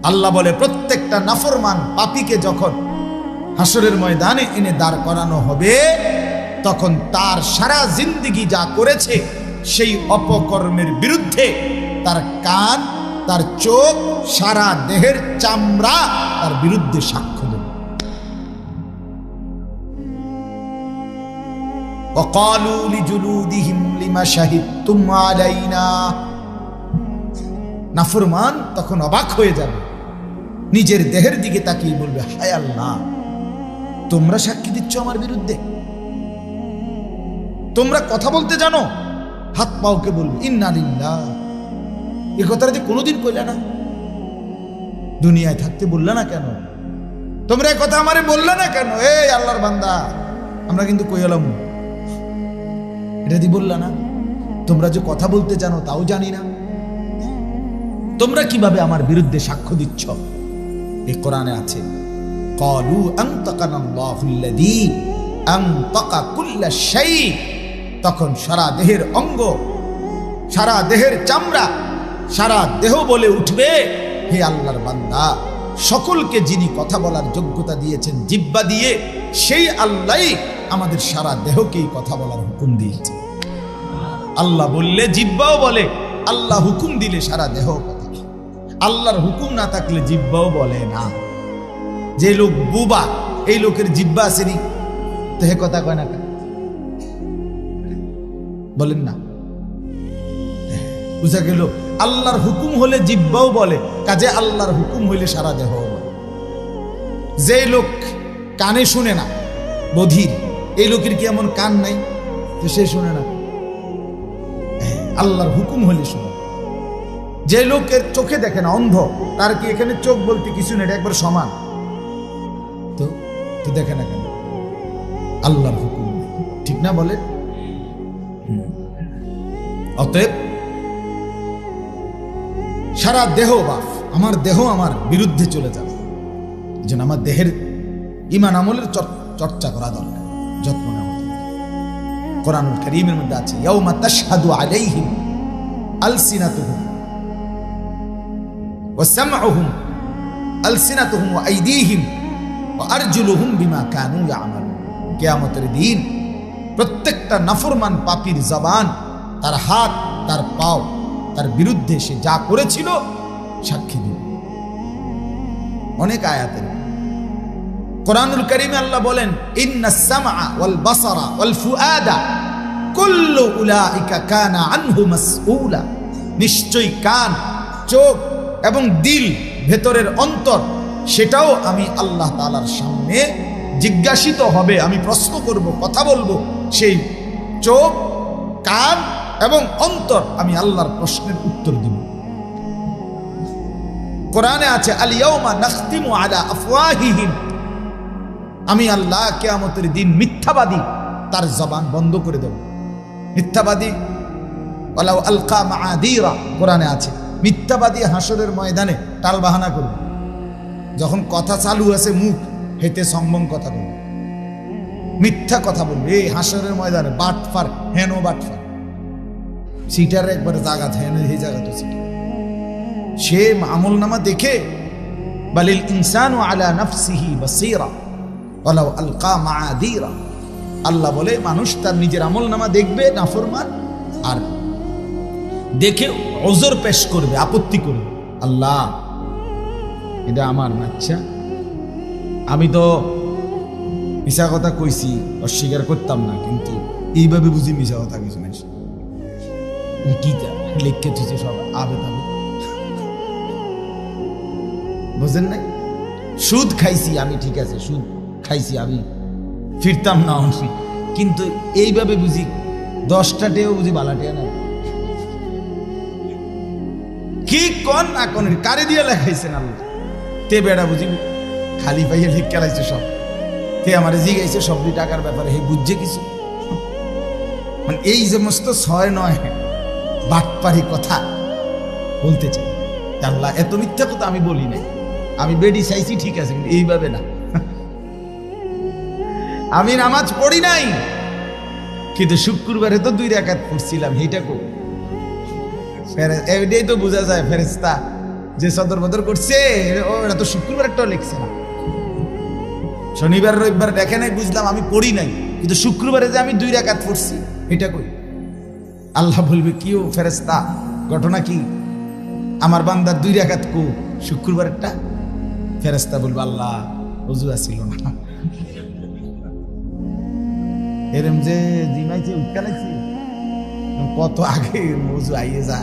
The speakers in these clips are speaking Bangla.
আল্লাহ বলে প্রত্যেকটা নাফরমান পাপীকে যখন হাসরের ময়দানে এনে দাঁড় করানো হবে, তখন তার সারা জিন্দেগি যা করেছে সেই অপকর্মের বিরুদ্ধে তার কান, তার চোখ, সারা দেহের চামড়া তার বিরুদ্ধে সাক্ষ্য দেবে। وقالوا لجلودهم لما شهدتم علينا। নাফরমান তখন অবাক হয়ে যাবে, নিজের দেহের দিকে তাকিয়ে বলবে, হায় আল্লাহ, তোমরা সাক্ষী দিচ্ছ আমার বিরুদ্ধে, তোমরা কথা বলতে জানো। হাত পাওকে বলবে ইন্না লিল্লাহ, এ কথাটা যে কোনোদিন কইলা না, দুনিয়ায় থাকতে বললা না কেন, তোমরা এ কথা আমারে বললা না কেন? এই আল্লাহর বান্দা, আমরা কিন্তু কইলাম, এটা দি বললা না, তোমরা যে কথা বলতে জানো তাও জানি না, তোমরা কিভাবে আমার বিরুদ্ধে সাক্ষ্য দিচ্ছ? এই কোরআনে আছে, ক্বালু আনতাকানাল্লাহুল্লাযী আনতাকা কুল্লা শাই। তখন সারা দেহের অঙ্গ, সারা দেহের চামড়া, সারা দেহ বলে উঠবে, হে আল্লাহর বান্দা, সকলকে যিনি কথা বলার যোগ্যতা দিয়েছেন জিহ্বা দিয়ে, সেই আল্লাহই আমাদের সারা দেহকেই কথা বলার হুকুম দিয়েছে। আল্লাহ বললে জিহ্বাও বলে, আল্লাহ হুকুম দিলে সারা দেহ কথা। আল্লাহর হুকুম না থাকলে জিহ্বাও বলে না। যে লোক বুবা, এই লোকের জিহ্বা আসেনি, তো হে কথা কয় না কেন? বলেন না, বুঝা গেল আল্লাহর হুকুম হলে জিহ্বাও বলে, কাজে আল্লাহর হুকুম হইলে সারা দেহ বলে। যে লোক কানে শুনে না, বধির, এই লোকের কি এমন কান নাই যে সে শুনে না? আল্লাহর হুকুম হলে শুনে। যে লোকের চোখে দেখে না, অন্ধ, তার কি এখানে চোখ বলতে কিছু নেই, একবার সমান, তো দেখে না কেন? আল্লাহর হুকুম, ঠিক না বলে? অতএব সারা দেহ বাপ, আমার দেহ আমার বিরুদ্ধে চলে যাবে, যেন আমার দেহের ঈমান আমলের চর্চা করা দরকার, যত্ন নেওয়া দরকার। কোরআনুল কারীমের মধ্যে আছে, ইয়াউমা তাশহাদু আলাইহিম আলসিনাতুহুম ওয়া সামউহুম আলসিনাতুহুম ওয়া আইদিহিম ওয়া আরজুলুহুম বিমা কানু ইয়ামালুন। কিয়ামতের দিন প্রত্যেকটা নাফরমান পাপীর জবান, তার হাত, তার পাও, তার বিরুদ্ধে সে যা করেছিল সাক্ষী দিবে। অনেক আয়াতের কোরআনুল কারীমে আল্লাহ বলেন, ইন্নাস সামআ ওয়াল বাসারা ওয়াল ফুআদা কুল্লু উলাইকা কানা আনহু মাসউলা। নিশ্চয়ই কান, চোখ এবং দিল, ভেতরের অন্তর, সেটাও আমি আল্লাহ তাআলার সামনে জিজ্ঞাসিত হবে। আমি প্রশ্ন করব, কথা বলবো। সেই চোখ, কান এবং অন্তর আমি আল্লাহর প্রশ্নের উত্তর দিব। কোরআনে আছে, আল ইয়াউমা নাখতিমু আলা আফওয়াহিহিম। আমি আল্লাহ কিয়ামতের দিন মিথ্যাবাদী তার জবান বন্ধ করে দেব। মিথ্যাবাদী ওয়ালাউ আলকা মাআদিরা, কোরআনে আছে, মিথ্যাবাদী হাসরের ময়দানে টাল বাহানা করবে। যখন কথা চালু আছে, মুখ হেতে সম্ভব কথা বলবে, মিথ্যা কথা বলবে। এই হাসরের ময়দানে বাটফার, হেন বাটফার, সিটার একবারে জায়গা হেন, এই জায়গা তো সিটা। সে আমল নামা দেখে, বালিল ইনসানু আলা নাফসিহি বাসীরা ওয়ালাউ আলকা মাআদিরা। আল্লাহ বলে, মানুষ তার নিজের আমল নামা দেখবে নাফরমান, আর দেখে ওজর পেশ করবে, আপত্তি করবে। আল্লাহ, এটা আমার না, আচ্ছা আমি তো মিশা কথা কইছি, অস্বীকার করতাম না, কিন্তু এইভাবে বুঝি মিশা কথা কিছু মানুষ কি লিখে থুছে সব আবে তাবে, বুঝেন নাই? সুদ খাইছি আমি, ঠিক আছে, সুদ খাইছি আমি, ফিরতাম না অনসি, কিন্তু এইভাবে বুঝি 10টাতেও বুঝি বালাটিয়া নাই। কি কন না কনের কারে দিয়ে লেখাইছেন আল্লাহ? তে বেড়া বুঝি খালি পাইয়ে লিখ খেলাইছে সব। তে আমার জিগাইছে সব টাকার ব্যাপারে, হে বুঝছে কিছু? মানে এই সমস্ত 6-9 বাটপারি কথা বলতে চাই। আল্লাহ, এত মিথ্যা কথা আমি বলি নাই, আমি বেডি চাইছি, ঠিক আছে, কিন্তু এইভাবে না। আমি নামাজ পড়ি নাই, কিন্তু শুক্রবারে তো 2 রাকাত পড়ছিলাম, এইটা কো এটাই তো বোঝা যায় ফেরেশতা যে সদর বদর করছে ওরা তো শুক্রবার একটাও লিখছে না। শনিবার রবিবার দেখে নাই বুঝলাম, আমি পড়ি নাই, কিন্তু শুক্রবারে যে আমি 2 রাকাত পড়ছি এটা কই? আল্লাহ বলবে কি ও ফেরেশতা, ঘটনা কি? আমার বান্দার 2 রাকাত কো শুক্রবারেরটা? ফেরেশতা বলবে আল্লাহ ওযু আসিল না। এরম যে জিমাইছে উঠকালাইছে কত আগে ওযু আইয়ে যা।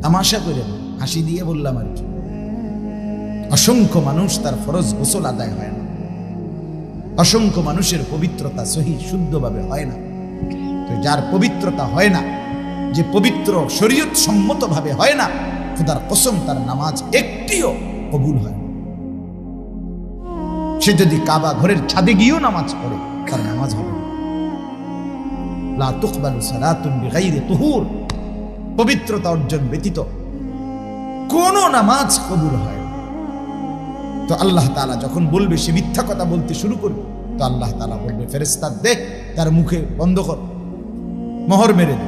তামাশা করে হাসি দিয়ে বললাম আর কি। অসংখ্য মানুষ তার ফরজ গোসল আদায় হয় না, অসংখ্য মানুষের পবিত্রতা সহি শুদ্ধভাবে হয় না। তো যার পবিত্রতা হয় না, যে পবিত্র শরীয়ত সম্মত ভাবে হয় না, খোদার কসম তার নামাজ একটিও কবুল হয় না। সে যদি কাবা ঘরের ছাদে গিয়েও নামাজ পড়ে তার নামাজ হবে না। লা তুকবালু সালাতুন বিগাইরি তুহুর, পবিত্রতা অর্জন ব্যতীত কোন নামাজ কবুল হয় না। তো আল্লাহ তাআলা যখন বলবে সে মিথ্যা কথা বলতে শুরু করবে, তো আল্লাহ তাআলা বলবে ফেরেশতা দেখ তার মুখে বন্ধ কর, মোহর মেরে দে,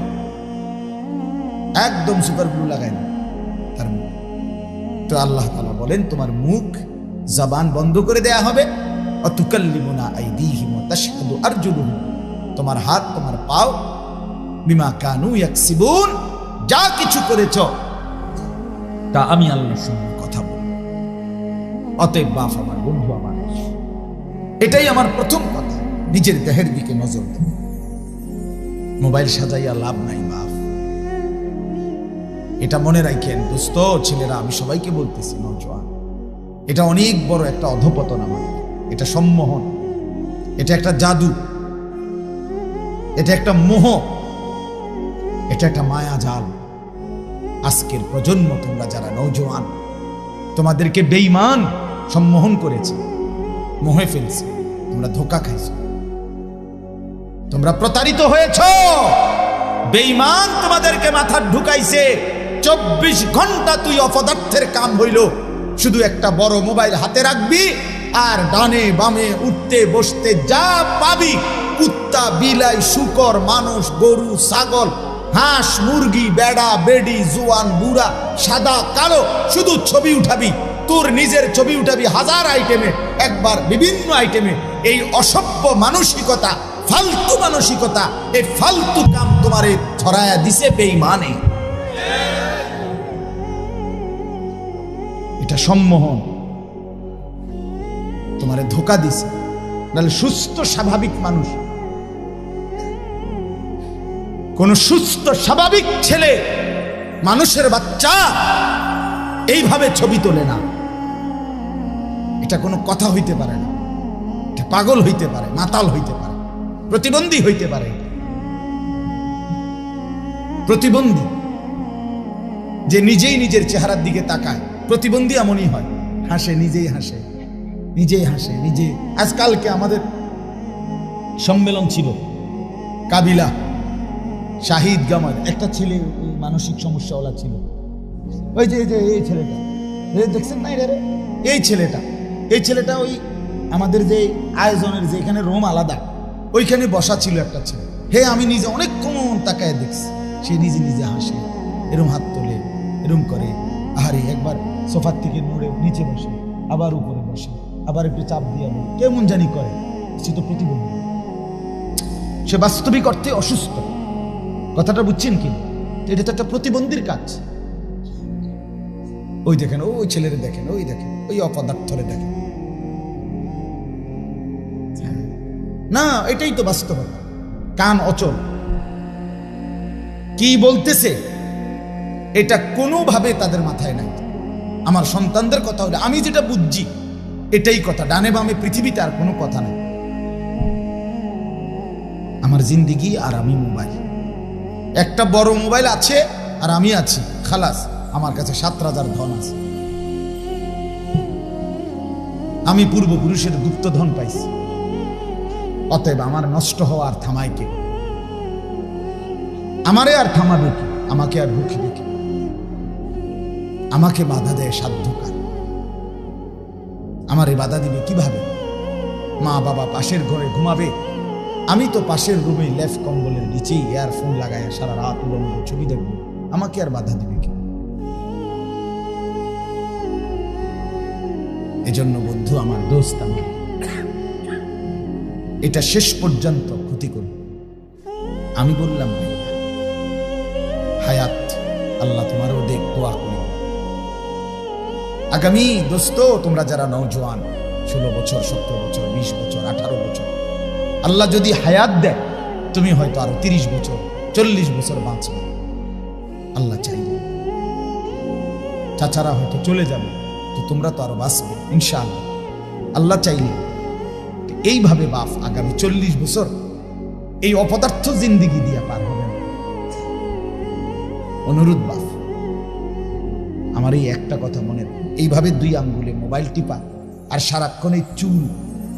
একদম সুপার গ্লু লাগাই না তার মুখ। তো আল্লাহ তাআলা বলেন তোমার মুখ জবান বন্ধ করে দেয়া হবে। অতুকাল্লিমুনা আইদিহিম ওয়া তাশহাদু আরজুলুহুম, তোমার হাত তোমার পাও বিমা কানু ইয়াকসিবুন, যা কিছু করেছ তা আমি আল্লাহর সঙ্গে কথা বলবো। অতএব বাপ আমার, বন্ধু আমার, এটাই আমার প্রথম কথা, নিজের দেহের দিকে নজর দেব। মোবাইল সাজাইয়া লাভ নাই বাপ, এটা মনে রাখেন দোস্ত ছেলেরা, আমি সবাইকে বলতেছি নওজোয়ান, এটা অনেক বড় একটা অধপতন আমাদের, এটা সম্মোহন, এটা একটা জাদু, এটা একটা মোহ, এটা একটা মায়া জাল। আজকের প্রজন্ম তোমরা যারা নওজোয়ান, তোমাদেরকে বেঈমান সম্মোহন করেছে, মোহে ফেলছে, তোমরা ধোঁকা খাইছো, তোমরা প্রতারিত হয়েছ। বেঈমান তোমাদেরকে মাথা ঢুকাইছে। 24 ঘন্টা তুই অপদার্থের কাম হইল, শুধু একটা বড় মোবাইল হাতে রাখবি আর ডানে বামে উঠতে বসতে যা পাবি, কুত্তা বিলাই শুকর মানুষ গরু ছাগল হাঁস মুরগি বেড়া বেডি জোয়ান বুড়া সাদা কালো, শুধু ছবি উঠাবি, তোর নিজের ছবি উঠাবি হাজার আইটেমে, একবার বিভিন্ন আইটেমে। এই অসভ্য মানসিকতা, ফালতু মানসিকতা, এই ফালতু কাম তোমারে ছড়ায়া দিছে বেঈমানে। এটা সম্মোহন, তোমারে ধোঁকা দিছে। নাহলে সুস্থ স্বাভাবিক মানুষ, কোন সুস্থ স্বাভাবিক ছেলে মানুষের বাচ্চা এইভাবে ছবি তোলে না। এটা কোনো কথা হইতে পারে না, এটা পাগল হইতে পারে, মাতাল হইতে পারে, প্রতিবন্ধী হইতে পারে। প্রতিবন্ধী যে নিজেই নিজের চেহারার দিকে তাকায়, প্রতিবন্ধী এমনই হয়, হাসে নিজেই হাসে, নিজেই হাসে নিজে। আজকালকে আমাদের সম্মেলন ছিল কাবিলা শাহিদ গামার, একটা ছেলে মানসিক সমস্যাওয়ালা ছিল, ওই যে এই ছেলেটা দেখছেন না, এই ছেলেটা ওই আমাদের যে আয়োজনের যে এখানে রুম আলাদা, ওইখানে বসা ছিল একটা ছেলে। আমি নিজে অনেকক্ষণ তাকায় দেখছি, সে নিজে নিজে হাসে, এরম হাত তোলে, এরম করে, আহারে একবার সোফার থেকে নড়ে নিচে বসে, আবার উপরে বসে, আবার একটু চাপ দিয়ে কেমন জানি করে। সে তো প্রতিবন্ধী, সে বাস্তবিক অর্থে অসুস্থ, কথাটা বুঝছেন কি? এটা তো একটা প্রতিবন্ধীর কাজ। ওই দেখেন, ওই ছেলেরে দেখেন, ওই দেখেন, ওই অপদার্থরে দেখেন। না, এটাই তো বাস্তবতা। কান অচল, কি বলতেছে এটা কোনোভাবে তাদের মাথায় নাই। আমার সন্তানদের কথা হলে আমি যেটা বুঝছি এটাই কথা, ডানে বামে পৃথিবীতে আর কোনো কথা নাই। আমার জিন্দিগি আর আমি মোবাইল, একটা বড় মোবাইল আছে আর আমি আছি, খালাস। আমার কাছে 7 রাজার ধন আছে, আমি পূর্বপুরুষের গুপ্তধন পাইছি। অতএব আমার নষ্ট হওয়া আর থামায় কে? আমারে আর থামাবে কি? আমাকে আর রুখবে কি? আমাকে বাধা দেয় সাধ্যকার, আমারে বাধা দিবে কিভাবে? মা বাবা পাশের ঘরে ঘুমাবে, আমি তো পাশের রুমে লেফ কম্বলের নিচেই ইয়ারফোন লাগায় সারা রাত উলঙ্গ ছবি দেখব, আমাকে আর বাধা দিবে কি? এজন্য বন্ধু আমার, দোস্ত আমার, এটা শেষ পর্যন্ত ক্ষতি করবে। আমি বললাম ভাইয়া হায়াত, আল্লাহ তোমারও দেখ, দোয়া করি। আগামী দোস্ত, তোমরা যারা নওজোয়ান, 16 বছর, 17 বছর, 20 বছর, 18 বছর, আল্লাহ যদি হায়াত দেয়, তুমি হয়তো আরো 30 বছর, 40 বছর বাঁচবে আল্লাহ চাইলে। চাচারা হয়তো চলে যাবে, তো তোমরা তো আরো বাঁচবে ইনশাআল্লাহ আল্লাহ চাইলে। এইভাবে বাপ আগামী 40 বছর এই অপদার্থ জিন্দিগি দিয়া পার হবে। অনুরোধ বাপ, আমার এই একটা কথা মনে, এইভাবে 2 আঙ্গুলে মোবাইল টিপা আর সারাক্ষণ এই চুল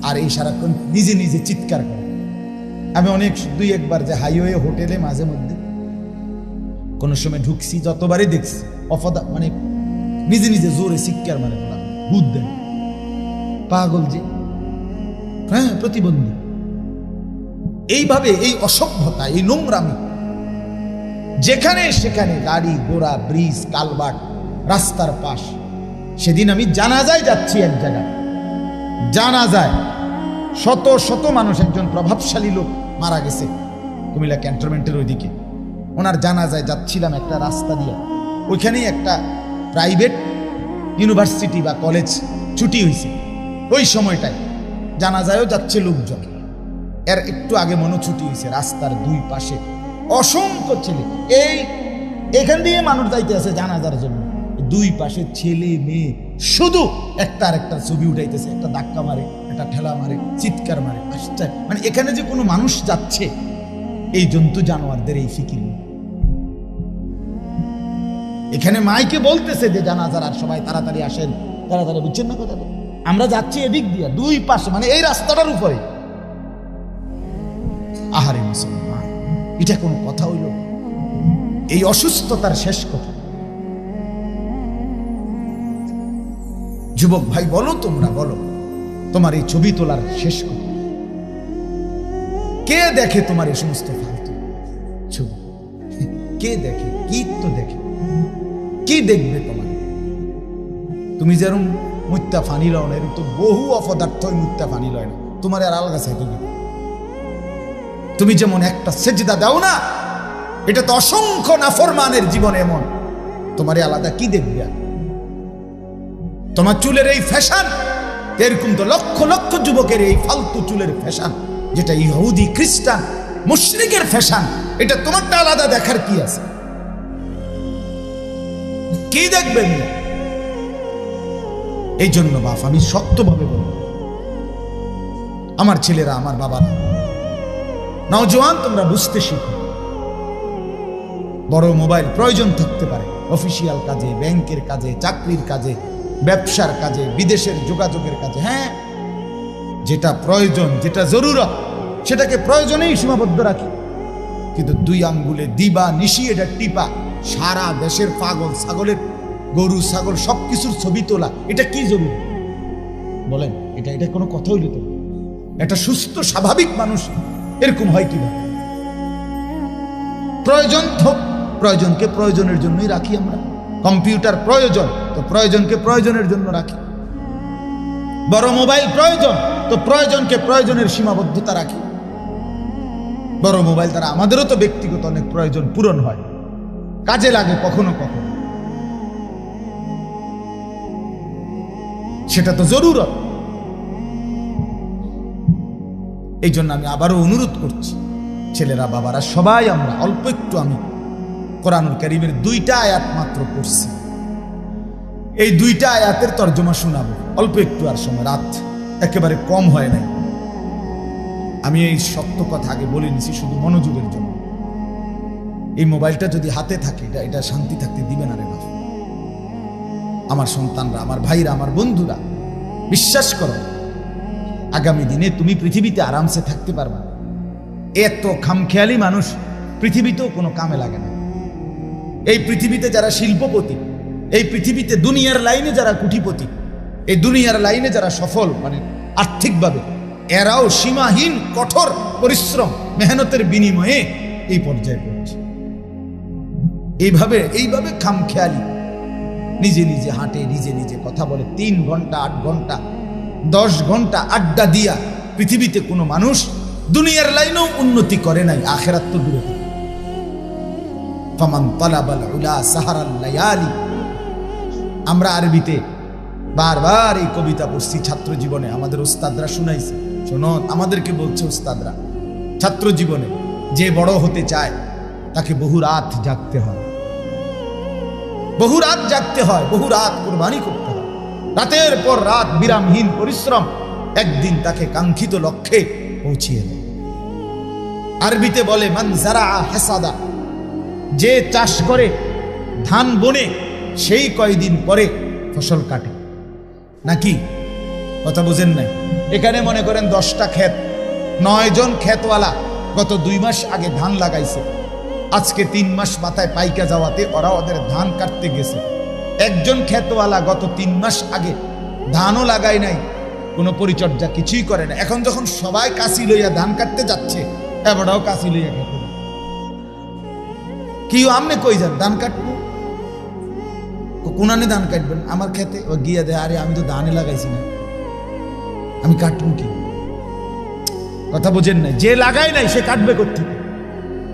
আর এই সারাক্ষণ নিজে নিজে চিৎকার করে। আমি অনেক 2-1 যে হাইওয়ে হোটেলে মাঝে মধ্যে কোন সময় ঢুকছি, যতবারই দেখছি মানে নিজে নিজে জোরে চিৎকার মারে, ভূত দেয়, পাগল যে, হ্যাঁ প্রতিবন্ধী। এইভাবে এই অসভ্যতা, এই নোংরামি, যেখানে সেখানে গাড়ি ঘোড়া, ব্রিজ, কালভার্ট, রাস্তার পাশ। সেদিন আমি জানাজায় যাচ্ছি, এক জায়গায় জানাজায় শত শত মানুষ, একজন প্রভাবশালী লোক মারা গেছে কুমিল্লা ক্যান্টনমেন্টের ওইদিকে, ওনার জানাজায় যাচ্ছিলাম একটা রাস্তা দিয়ে। ওইখানেই একটা প্রাইভেট ইউনিভার্সিটি বা কলেজ ছুটি হয়েছে, ওই সময়টায় জানাজায়ও যাচ্ছে লোকজন। এর একটু আগে মনে ছুটি হয়েছে, রাস্তার 2 পাশে অসংখ্য ছেলে, এখান দিয়ে মানুষ যাইতে আছে জানাজার জন্য, 2 পাশে ছেলে মেয়ে শুধু একটা আরেকটা ছবি উঠাইতেছে, একটা ধাক্কা মারে, একটা ঠেলা মারে, চিৎকার মারে, আশ্চর্য। মানে এখানে যে কোনো মানুষ যাচ্ছে, এই জন্তু জানোয়ারদের এই ফিকির নেই। এখানে মাইকে বলতেছে যে জানাজার, আর সবাই তাড়াতাড়ি আসেন, তাড়াতাড়ি, বুঝছেন না কথা? আমরা যাচ্ছি এদিক দিয়ে 2 পাশে, মানে এই রাস্তাটার উপরে। আহারে মুসলমান, এটা কোনো কথা হইল? এই অসুস্থতার শেষ কথা। যুবক ভাই বলো, তোমরা বলো, তোমার এই ছবি তোলার শেষ কথা কে দেখে? তোমার এই সমস্ত ফালতু ছবি কে দেখে? কি তো দেখে, কি দেখবে তোমার? তুমি যেরকম মুত্তা ফানি লও না, এরকম তো বহু অপদার্থ মুত্তা ফানি লয় না, তোমার আর আলগা সাইকে। তুমি যেমন একটা সেজদা দাও না, এটা তো অসংখ্য নাফরমানের জীবনে এমন, তোমার আলাদা কি দেখবে? তোমার চুলের এই ফ্যাশন, এরকম তো লক্ষ লক্ষ যুবকের এই ফালতু চুলের ফ্যাশন, যেটা ইহুদি, খ্রিস্টান, মুশরিকের ফ্যাশন, এটা তোমারটা আলাদা দেখার কি আছে? কি দেখবেন? এই জন্য বাপ, আমি শক্তভাবে বলব, আমার ছেলেরা, আমার বাবারা, নওজোয়ান, তোমরা বুঝতে শিখো। বড় মোবাইল প্রয়োজন থাকতে পারে, অফিসিয়াল কাজে, ব্যাংকের কাজে, চাকরির কাজে, ব্যবসার কাজে, বিদেশের যোগাযোগের কাজে, হ্যাঁ, যেটা প্রয়োজন, যেটা জরুরত, সেটাকে প্রয়োজনেই সীমাবদ্ধ রাখি। কিন্তু 2 আঙ্গুলে দিবা নিশি এটা টিপা, সারা দেশের পাগল ছাগলের, গরু ছাগল সবকিছুর ছবি তোলা, এটা কি জরুরি বলেন? এটা কোনো কথা হইল তো? একটা সুস্থ স্বাভাবিক মানুষ এরকম হয় কিভাবে? প্রয়োজন তো প্রয়োজনকে প্রয়োজনের জন্যই রাখি আমরা। কম্পিউটার প্রয়োজন, তো প্রয়োজনকে প্রয়োজনের জন্য রাখি। বড় মোবাইল প্রয়োজন, তো প্রয়োজনকে প্রয়োজনের সীমাবদ্ধতা রাখি। বড় মোবাইল দ্বারা আমাদেরও তো ব্যক্তিগত অনেক প্রয়োজন পূরণ হয়, কাজে লাগে কখনো কখনো, সেটা তো জরুরত। এই জন্য আমি আবারও অনুরোধ করছি, ছেলেরা, বাবারা, সবাই আমরা অল্প একটু, আমি কোরআনুল কারীমের 2টা আয়াত মাত্র পড়ছি, এই 2টা আয়াতের তর্জমা শোনাবো অল্প একটু, আর সময় রাত একেবারে কম হয় নাই। আমি এই শক্ত কথা আগে বলে নিছি শুধু মনোযোগের জন্য। এই মোবাইলটা যদি হাতে থাকে, এটা শান্তি থাকতে দিবে না রে বাবা। আমার সন্তানরা, আমার ভাইরা, আমার বন্ধুরা, বিশ্বাস করো, আগামী দিনে তুমি পৃথিবীতে আরামসে থাকতে পারবা। এত খামখেয়ালি মানুষ পৃথিবীতেও কোনো কামে লাগে না। এই পৃথিবীতে যারা শিল্পপতি, এই পৃথিবীতে দুনিয়ার লাইনে যারা কোটিপতি, এই দুনিয়ার লাইনে যারা সফল, মানে আর্থিকভাবে, এরাও সীমাহীন কঠোর পরিশ্রম, মেহনতের বিনিময়ে এই পর্যায়ে পৌঁছে। এইভাবে খামখেয়ালি নিজে নিজে হাঁটে, নিজে নিজে কথা বলে, 3 ঘন্টা 8 ঘন্টা 10 ঘন্টা আড্ডা দিয়া পৃথিবীতে কোনো মানুষ দুনিয়ার লাইনেও উন্নতি করে নাই, আখেরাত তো দূরে। ফামান তালাবাল উলা সাহারাল লায়ালি। আমরা আরবিতে বারবার এই কবিতা পড়ছি ছাত্র জীবনে, আমাদের উস্তাদরা শুনাইছে। শোনো, আমাদেরকে বলছে উস্তাদরা, ছাত্র জীবনে যে বড় হতে চায় তাকে বহু রাত জাগতে হয়, বহু রাত জাগতে হয়, বহু রাত কুরবানি করতে হয়, রাতের পর রাত বিরামহীন পরিশ্রম একদিন তাকে কাঙ্ক্ষিত লক্ষ্যে পৌঁছিয়ে দেয়। আরবিতে বলে মান জারা হাসাদা, যে চাষ করে ধান বনে সেই কয়দিন পরে ফসল কাটে। নাকি কথা বুঝেন নাই? এখানে মনে করেন 10টা ক্ষেত, 9 জন ক্ষেতওয়ালা গত 2 মাস আগে ধান লাগাইছে, আজকে 3 মাস মাথায় পাইকা যাওয়াতে ওরা ওদের ধান কাটতে গেছে। একজন ক্ষেতওয়ালা গত 3 মাস আগে ধানও লাগায় নাই, কোনো পরিচর্যা কিছুই করে না। এখন যখন সবাই কাশি লইয়া ধান কাটতে যাচ্ছে, এবারও কাশি লইয়া খেতে কি আমনে কই যান ধান কাটবো? কোনানে ধান কাটবেন? আমার খেতে ও গিয়া দেয়, আরে আমি তো ধানে লাগাইছি না, আমি কাটবো কি? কথা বোঝেন নাই? যে লাগায় নাই সে কাটবে কোত্থেকে?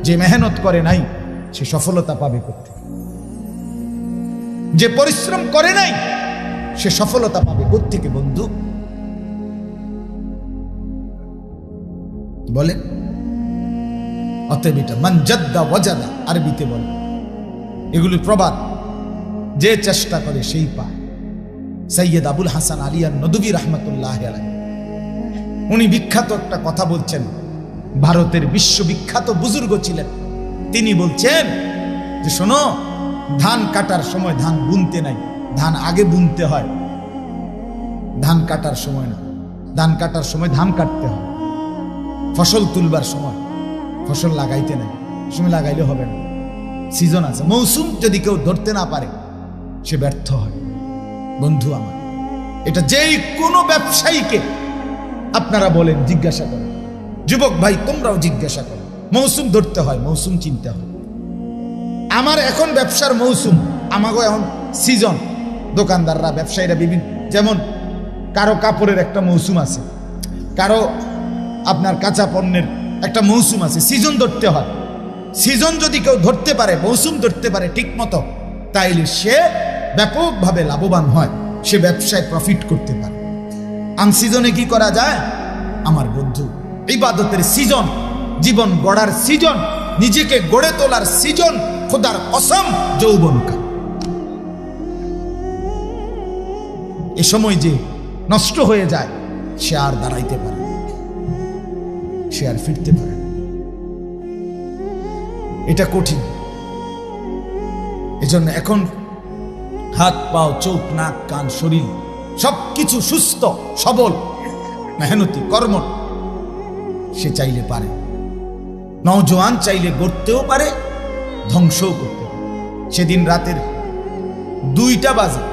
যে মেহনত করে নাই সে সফলতা পাবে কোত্থেকে? যে পরিশ্রম করে নাই সে সফলতা পাবে কোত্থেকে বন্ধু? বলে অতএব এটা মান জাদ্দা ওয়াজাদা আরবিতে বলে, এগুলি প্রবাদ, যে চেষ্টা করে সেই পায়। সৈয়দ আবুল হাসান আলী আন-নদভী রাহমাতুল্লাহ আলাইহি উনি বিখ্যাত একটা কথা বলছেন, ভারতের বিশ্ববিখ্যাত বুজুর্গ ছিলেন। তিনি বলছেন যে শোনো, ধান কাটার সময় ধান বুনতে নাই, ধান আগে বুনতে হয়। ধান কাটার সময় না, ধান কাটার সময় ধান কাটতে হয়। ফসল তুলবার সময় ফসল লাগাইতে নাই, সময় লাগাইলে হবে না, সিজন আছে। মৌসুম যদি কেউ ধরতে না পারে সে ব্যর্থ হয়। বন্ধু আমার, এটা যেই কোনো ব্যবসায়ীকে আপনারা বলেন, জিজ্ঞাসা করেন, যুবক ভাই তোমরাও জিজ্ঞাসা করো, মৌসুম ধরতে হয়, মৌসুম চিনতে হয়। আমার এখন ব্যবসার মৌসুম, আমাকে এখন সিজন। দোকানদাররা, ব্যবসায়ীরা বিভিন্ন, যেমন কারো কাপড়ের একটা মৌসুম আছে, কারো আপনার কাঁচা পণ্যের একটা মৌসুম আছে, সিজন ধরতে হয়। সিজন যদি কেউ ধরতে পারে, মৌসুম ধরতে পারে ঠিক মতো, তাইলে সে ব্যাপকভাবে লাভবান হয়, সে ব্যবসায় প্রফিট করতে পারে। আনসিজনে কি করা যায় আমার বন্ধু? ইবাদতের সিজন, জীবন গড়ার সিজন, নিজেকে গড়ে তোলার সিজন, খোদার কসম যৌবনকাল। এ সময় যে নষ্ট হয়ে যায় সে আর দাঁড়াইতে পারে না, সে আর ফিরতে পারে না। এটা কঠিন। এজন্য এখন হাত পাও, চোখ, নাক, কান, শরীর সবকিছু সুস্থ সবল, মেহনতি কর্ম সে চাইলে পারে। নওজোয়ান চাইলে গড়তেও পারে, ধ্বংসও করতে পারে। সেদিন রাতের 2টা বাজে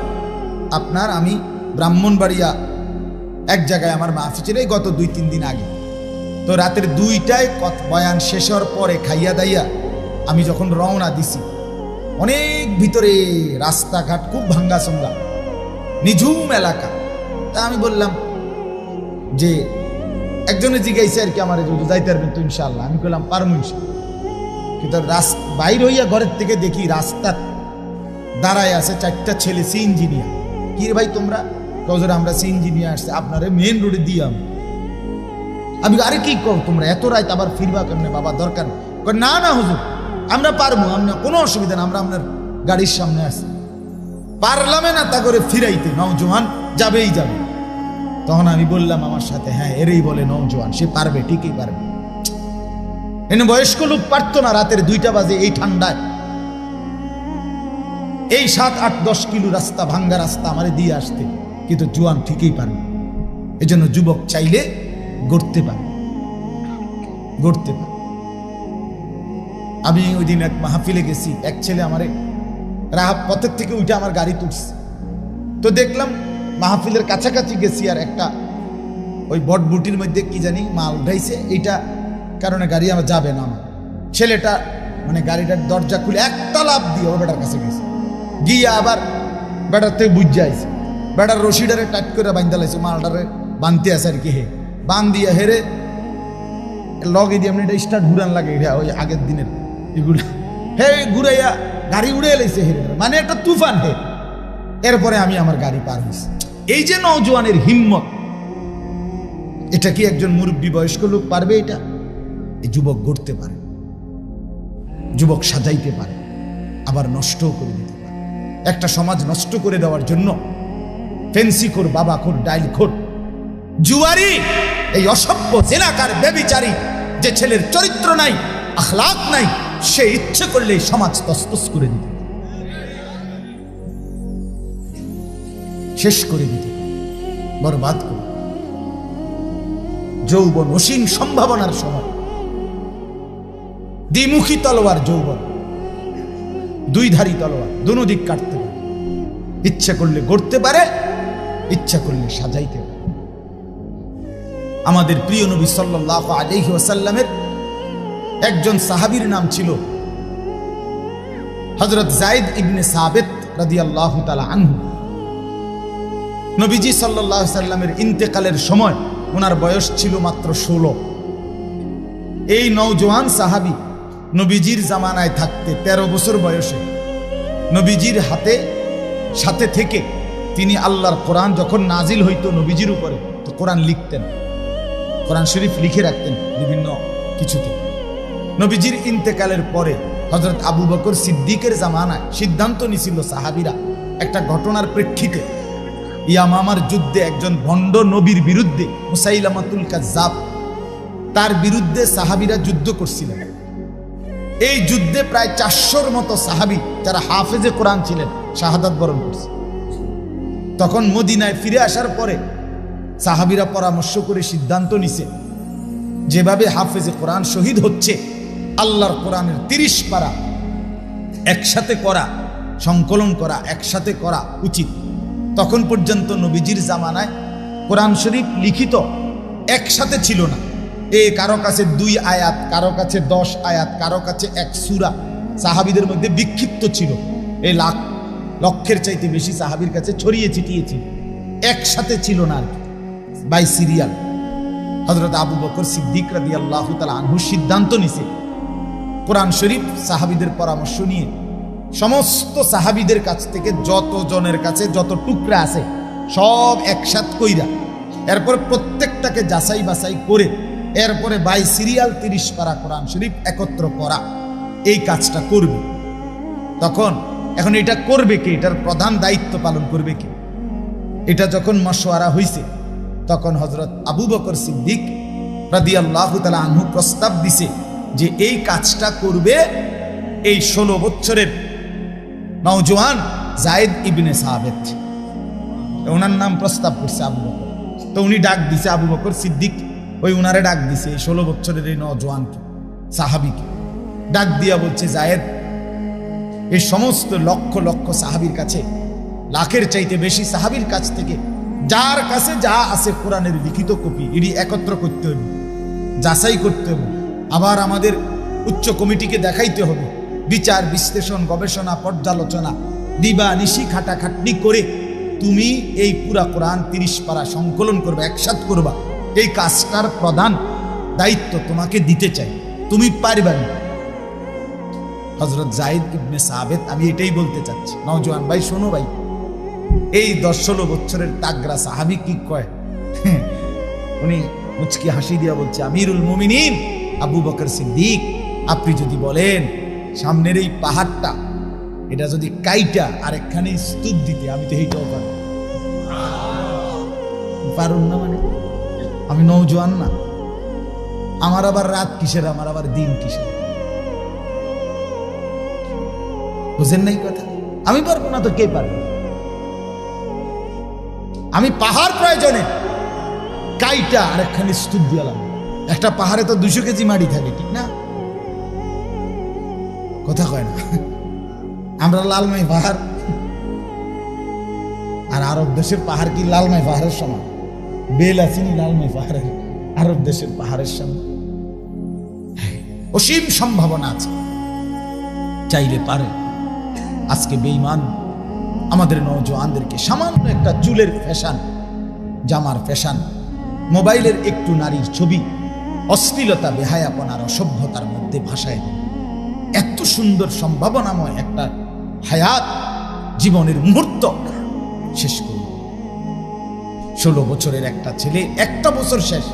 আপনার, আমি ব্রাহ্মণবাড়িয়া এক জায়গায় আমার মাহফিল ছিল গত 2-3 দিন আগে। তো রাতের 2টায় বয়ান শেষ হওয়ার পরে খাইয়া দাইয়া আমি যখন রওনা দিছি, অনেক ভিতরে রাস্তাঘাট খুব ভাঙ্গা সঙ্গা, নিঝুম এলাকা। তা আমি বললাম যে, একজনে জিজ্ঞাসা আর কি আমার, যাইতে পারবেন তো ইনশাআল্লাহ? আমি বললাম পারবো ইনশাআল্লাহ। কিন্তু বাইর হইয়া ঘরের থেকে দেখি রাস্তার দাঁড়ায় আছে 4টা ছেলে, সি ইঞ্জিনিয়ার। কি রে ভাই তোমরা? কজরে আমরা সি ইঞ্জিনিয়ার আসছে, আপনারে মেন রোডে দিয়ে আমি আরে কি কর তোমরা এত রাত আবার ফিরবা কেমনে বাবা? দরকার না। না হুজুর, আমরা পারবো, আমরা কোনো অসুবিধা না, আমরা আপনার গাড়ির সামনে আসি। পারলামে না তা করে ফিরাইতে, নওজোয়ান যাবেই যাবে। তখন আমি বললাম আমার সাথে, হ্যাঁ এরই বলে নওজোয়ান, সে পারবে, ঠিকই পারবে। এনে বয়স্ক লোক পারতো না রাতের 2টা বাজে এই ঠান্ডায়, এই 7-8-10 কিলো রাস্তা, ভাঙ্গা রাস্তা আমারে দিয়ে আসতে, কিন্তু জোয়ান ঠিকই পারবে। এই জন্য যুবক চাইলে গড়তে পারে, গড়তে পারে। আমি ওই দিন এক মাহফিলে গেছি, এক ছেলে আমারে পথের থেকে উঠে আমার গাড়ি তুলছে। তো দেখলাম মাহফিলের কাছাকাছি গেছি, আর একটা ওই বটবুটির মধ্যে কি জানি মাল উঠাইছে, এইটা কারণে গাড়ি আমার যাবে না। আমার ছেলেটা মানে গাড়িটার দরজা খুলে একটা লাফ দিয়ে ওর বেটার কাছে গেছে, গিয়ে আবার বেটার থেকে বুঝ যাইছে, বেটার রশিডারে টাইট করে বান্ধা লাইছে, মালটারে বানতে আছে আর কি, হে বান দিয়া হেরে লগে দিয়ে এমনি এটা স্টার্ট ঘুরান লাগে, এটা ওই আগের দিনের এগুলো হে ঘুরাইয়া গাড়ি উড়ে লাইছে হেরে, মানে একটা তুফান হে। এরপরে আমি আমার গাড়ি পার হয়েছি। এই যে নওজোয়ানের হিম্মত, এটা কি একজন মুরব্বী বয়স্ক লোক পারবে? এটা এই যুবক গড়তে পারে, যুবক সাজাইতে পারে, আবার নষ্টও করে দিতে পারে। একটা সমাজ নষ্ট করে দেওয়ার জন্য ফেন্সিখোর, বাবাখোর, ডাইলখোর, জুয়ারি, এই অসভ্য জেনাকার ব্যভিচারী, যে ছেলের চরিত্র নাই, আখলাক নাই, সে ইচ্ছে করলে এই সমাজ তসতস করে দিতে, শেষ করে দিতে, বরবাদ করে। যৌবন অসীম সম্ভাবনার সময়, দ্বিমুখী তলোয়ার যৌবন, দুই ধারী তলোয়ার, দুনো দিক কাটতে পারে। ইচ্ছা করলে গড়তে পারে, ইচ্ছা করলে সাজাইতে পারে। আমাদের প্রিয় নবী সাল্লাল্লাহু আলাইহি ওয়াসাল্লামের একজন সাহাবীর নাম ছিল হযরত যায়েদ ইবনে সাবিত রাদিয়াল্লাহু তাআলা আনহু। নবীজি সাল্লাল্লাহু আলাইহি ওয়াসাল্লামের ইন্তেকালের সময় ওনার বয়স ছিল মাত্র 16। এই নওজোয়ান সাহাবী নবীজির জামানায় থাকতে 13 বছর বয়সে নবীজির সাথে থেকে তিনি আল্লাহর কোরআন যখন নাজিল হইতো নবীজির উপরে, তো কোরআন লিখতেন, কোরআন শরীফ লিখে রাখতেন বিভিন্ন কিছুতে। নবীজির ইন্তেকালের পরে হযরত আবু বকর সিদ্দিকের জামানায় সিদ্ধান্ত নিছিল সাহাবীরা একটা ঘটনার প্রেক্ষিতে, ইয়ামামার যুদ্ধে একজন ভণ্ড নবীর বিরুদ্ধে, মুসাইলামাতুল কাজ্জাব, তার বিরুদ্ধে সাহাবীরা যুদ্ধ করছিলেন। এই যুদ্ধে প্রায় 400-র মতো সাহাবী যারা হাফেজে কোরআন ছিলেন শাহাদাত বরণ করছে। তখন মদিনায় ফিরে আসার পরে সাহাবীরা পরামর্শ করে সিদ্ধান্ত নিছে, যেভাবে হাফেজে কোরআন শহীদ হচ্ছে, আল্লাহর কোরআনের 30 পারা একসাথে করা, সংকলন করা, একসাথে করা উচিত। তখন পর্যন্ত নবীজির জামানায় কোরআন শরীফ লিখিত একসাথে ছিল না। কারো কাছে 2 আয়াত, কারো কাছে 10 আয়াত, কারো কাছে 1 সূরা, সাহাবীদের মধ্যে বিক্ষিপ্ত ছিল। এই লক্ষের চাইতে বেশি সাহাবীর কাছে ছড়িয়ে ছিটিয়ে ছিল, একসাথে ছিল না আর কি, বাই সিরিয়াল। হযরত আবু বকর সিদ্দিক রাদিয়াল্লাহু তাআলা আনহু সিদ্ধান্ত নিছে কোরআন শরীফ সাহাবীদের পরামর্শ নিয়ে সমস্ত সাহাবীদের কাছ থেকে যত জনের কাছে যত টুকরা আছে সব একসাথ কইরা, এরপর প্রত্যেকটাকে যাচাই বাছাই করে, এরপরে বাই সিরিয়াল 30 পারা কোরআন শরীফ একত্র করা, এই কাজটা করবে। এখন এটা করবে কে? এটার প্রধান দায়িত্ব পালন করবে কে? এটা যখন মশওয়ারা হইছে, তখন হযরত আবু বকর সিদ্দিক রাদিয়াল্লাহু তাআলা আনহু প্রস্তাব দিছে যে এই কাজটা করবে এই 16 বছরের নওজোয়ান যায়েদ ইবনে সাবিত। ওনার নাম প্রস্তাব করছে আবু বকর। তো উনি ডাক দিছে, আবু বকর সিদ্দিক ওই উনারে ডাক দিছে, এই 16 বছরের এই নওজোয়ানকে, সাহাবীকে ডাক দিয়া বলছে, যায়েদ, এই সমস্ত লক্ষ লক্ষ সাহাবীর কাছে, লাখের চাইতে বেশি সাহাবীর কাছ থেকে যার কাছে যা আছে কোরআনের লিখিত কপি, এটি একত্র করতে হবে, যাচাই করতে হবে, আবার আমাদের উচ্চ কমিটিকে দেখাইতে হবে, বিচার বিশ্লেষণ গবেষণা পর্যালোচনা দিবা নিশি খাটাখাটনি করে তুমি এই পুরা কোরআন 30 পারা সংকলন করবে, একসাথ করবা। এই কাজটার প্রধান দায়িত্ব তোমাকে দিতে চাই, তুমি পারবে না। হযরত যায়েদ ইবনে সাবিত, আমি এটাই বলতে চাচ্ছি, নওজোয়ান ভাই শোনো ভাই, এই 10-16 বছরের তাগরা সাহাবী কি কয়, উনি মুচকি হাসি দিয়া বলছে, আমিরুল মুমিনিন আবু বকর সিদ্দিক, আপনি যদি বলেন সামনের এই পাহাড়টা এটা যদি কাইটা আর একখানে স্তূপ দিতে, আমি তো এইটাও পারুন না। মানে আমি নওজোয়ান না, আমার আবার রাত কিসের, আমার আবার দিন কিসের, বুঝেন নাই কথা? আমি পারবো না তো কে পারবে? আমি পাহাড় প্রয়োজনে কাইটা আর একখানে স্তূপ দিলাম। একটা পাহাড়ে তো 200 কেজি মাটি থাকে, ঠিক না? কথা কয় না? আমরা লালমাই পাহাড়, আর আরব দেশের পাহাড় কি লালমাই পাহাড়ের সমান? বেল আসেনি লালমাই পাহাড়ের, আরব দেশের পাহাড়ের সামনে অসীম সম্ভাবনা আছে, চাইলে পারে। আজকে বেঈমান আমাদের নওজোয়ানদেরকে সামান্য একটা চুলের ফ্যাশন, জামার ফ্যাশন, মোবাইলের একটু নারীর ছবি, অশ্লীলতা, বেহায়াপনার, অসভ্যতার মধ্যে ভাসায় দেয়। এত সুন্দর সম্ভাবনাময় একটা হায়াত, জীবনের মুহূর্ত শেষ করল। 16 বছরের একটা ছেলে, একটা বছর শেষ,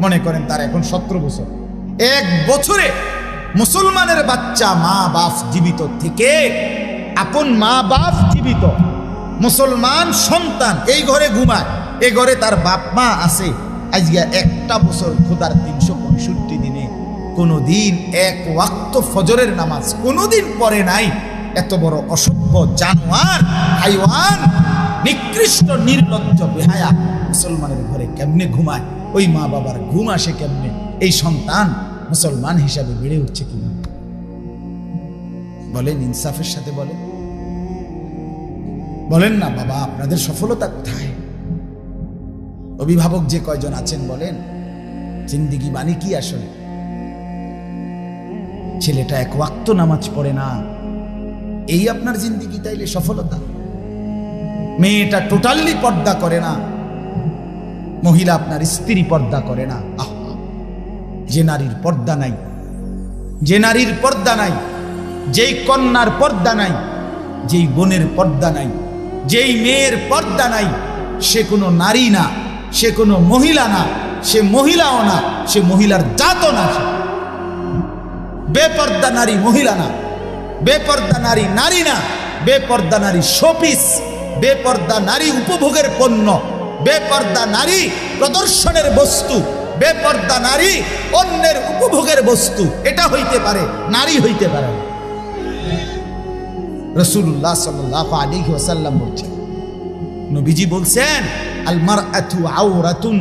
মনে করেন তার এখন 17 বছর। 1 বছরে মুসলমানের বাচ্চা, মা বাপ জীবিত থেকে, আপন মা বাপ জীবিত, মুসলমান সন্তান এই ঘরে ঘুমায়, এই ঘরে তার বাপ মা আছে। আজকে একটা বছর খোদার 365 দিনে কোনোদিন 1 ওয়াক্ত ফজরের নামাজ কোনোদিন পড়ে নাই। এত বড় অসভ্য, জানোয়ার, হাইওয়ান, নিকৃষ্ট, নির্লজ্জ, বেহায়া মুসলমানের ঘরে কেমনে ঘুমায়? ওই মা বাবার ঘুম আসে কেমনে? এই সন্তান মুসলমান হিসাবে বেড়ে উঠছে কিনা বলেন? ইনসাফের সাথে বলেন, বলেন না বাবা, আপনাদের সফলতা কোথায়? অভিভাবক যে কয়জন আছেন বলেন, জিন্দিগি মানে কি আসলে? ছেলেটা 1 ওয়াক্ত নামাজ পড়ে না, এই আপনার জিন্দিগি তাইলে সফলতা? মেয়েটা টোটালি পর্দা করে না, মহিলা আপনার স্ত্রী পর্দা করে না। আহা, যে নারীর পর্দা নাই, যে নারীর পর্দা নাই, যেই কন্যার পর্দা নাই, যেই বোনের পর্দা নাই, যেই মেয়ের পর্দা নাই, সে কোনো নারী না, সে কোনো মহিলা না, সে মহিলাও না, সে মহিলার জাতও না। বেপর্দা নারী মহিলা না, বেপর্দা নারী নারী না, বেপর্দা নারী শোপিস, বেপর্দা নারী উপভোগের পণ্য, বেপর্দা নারী প্রদর্শনের বস্তু, বেপর্দা নারী অন্যের উপভোগের বস্তু। এটা হইতে পারে, নারী হইতে পারে না। রাসূলুল্লাহ সাল্লাল্লাহু আলাইহি ওয়াসাল্লাম বলছেন, নবীজি বলছেন, আল মারআতু আওরাতুন,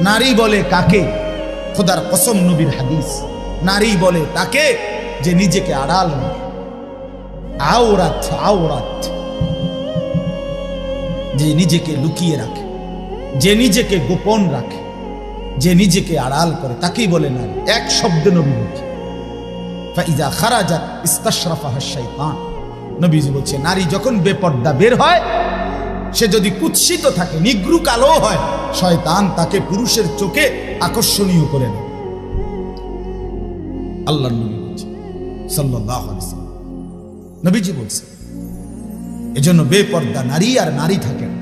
নারী বলে কাকে? খোদার কসম, নবীর হাদিস, নারী বলে তাকে যে নিজেকে আড়াল রাখে। আওরাত, আওরাত, যে নিজেকে লুকিয়ে রাখে, যে নিজেকে গোপন রাখে, যে নিজেকে আড়াল করে, তাকেই বলে নারী। এক শব্দে নবী বলছে, ফাইজা খারাজাত ইস্তাশরাফাহা শাইতান। নবীজি বলছে, নারী যখন বেপর্দা বের হয়, সে যদি কুৎসিত থাকে, নিগ্রু কালো হয়, শয়তান তাকে পুরুষের চোখে আকর্ষণীয় করে নেয়। আল্লাহর নবী বলছে সাল্লাল্লাহু আলাইহি ওয়াসাল্লাম, নবীজি বলছে, এজন্য বেপর্দা নারী আর নারী থাকে না।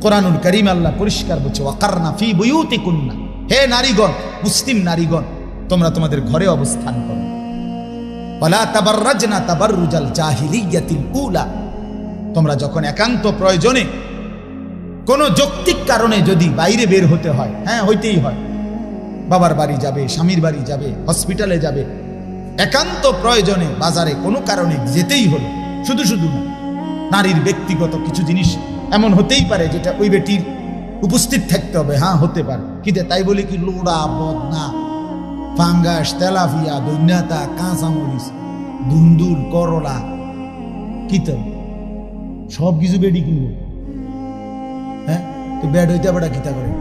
কোরআনুল কারীম আল্লাহ পরিষ্কার বলছে, ওয়াকারনা ফি বুয়ুতিকুন্না, হে নারীগণ, মুসলিম নারীগণ, তোমরা তোমাদের ঘরে অবস্থান করো। ওয়ালা তাবাররাজনা তাবাররুজাল জাহিলিয়াতিল উলা, তোমরা যখন একান্ত প্রয়োজনে কোনো যৌক্তিক কারণে যদি বাইরে বের হতে হয়, হ্যাঁ হইতেই হয়, বাবার বাড়ি যাবে, স্বামীর বাড়ি যাবে, হসপিটালে যাবে, একান্ত প্রয়োজনে বাজারে কোনো কারণে যেতেই হলো, শুধু শুধু না, নারীর ব্যক্তিগত কিছু জিনিস এমন হতেই পারে যেটা ওই বেটির উপস্থিত থাকতে হবে, হ্যাঁ হতে পারে, কিন্তু তাই বলে কি লোড়া, বদনা, ফাঙ্গাস, তেলাপিয়া, দৈন্যতা, কাঁচামরিচ, দুন্দুল, করলা, কি তো সব কিছু বেডি কিনবো? হ্যাঁ, তো ব্যাড হইতে আবার কিতা করে?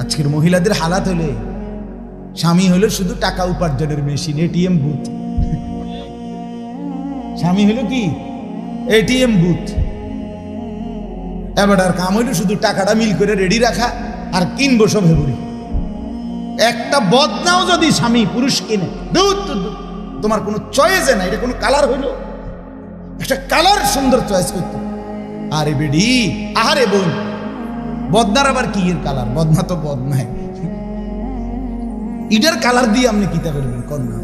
আজকের মহিলাদের হালাত হলে, স্বামী হলো শুধু টাকা উপার্জনের মেশিন, এটিএম বুথ। স্বামী হলো কি এটিএম বুথ। এবার আর কাম হইলো শুধু টাকাটা মিল করে রেডি রাখা আর কিনবো সব হেবুরি। একটা বদনাও যদি স্বামী পুরুষ কিনে, তোমার কোনো চয়েসে না, এটা কোনো কালার হইলো? একটা কালার সুন্দর চয়েস করতে, আরে বেডি, আহারে বোন, বদনার আবার কি এর কালার? বদনা তো বদনাই, ইটার কালার দিয়ে আপনি কিতা করবেন? কন্যা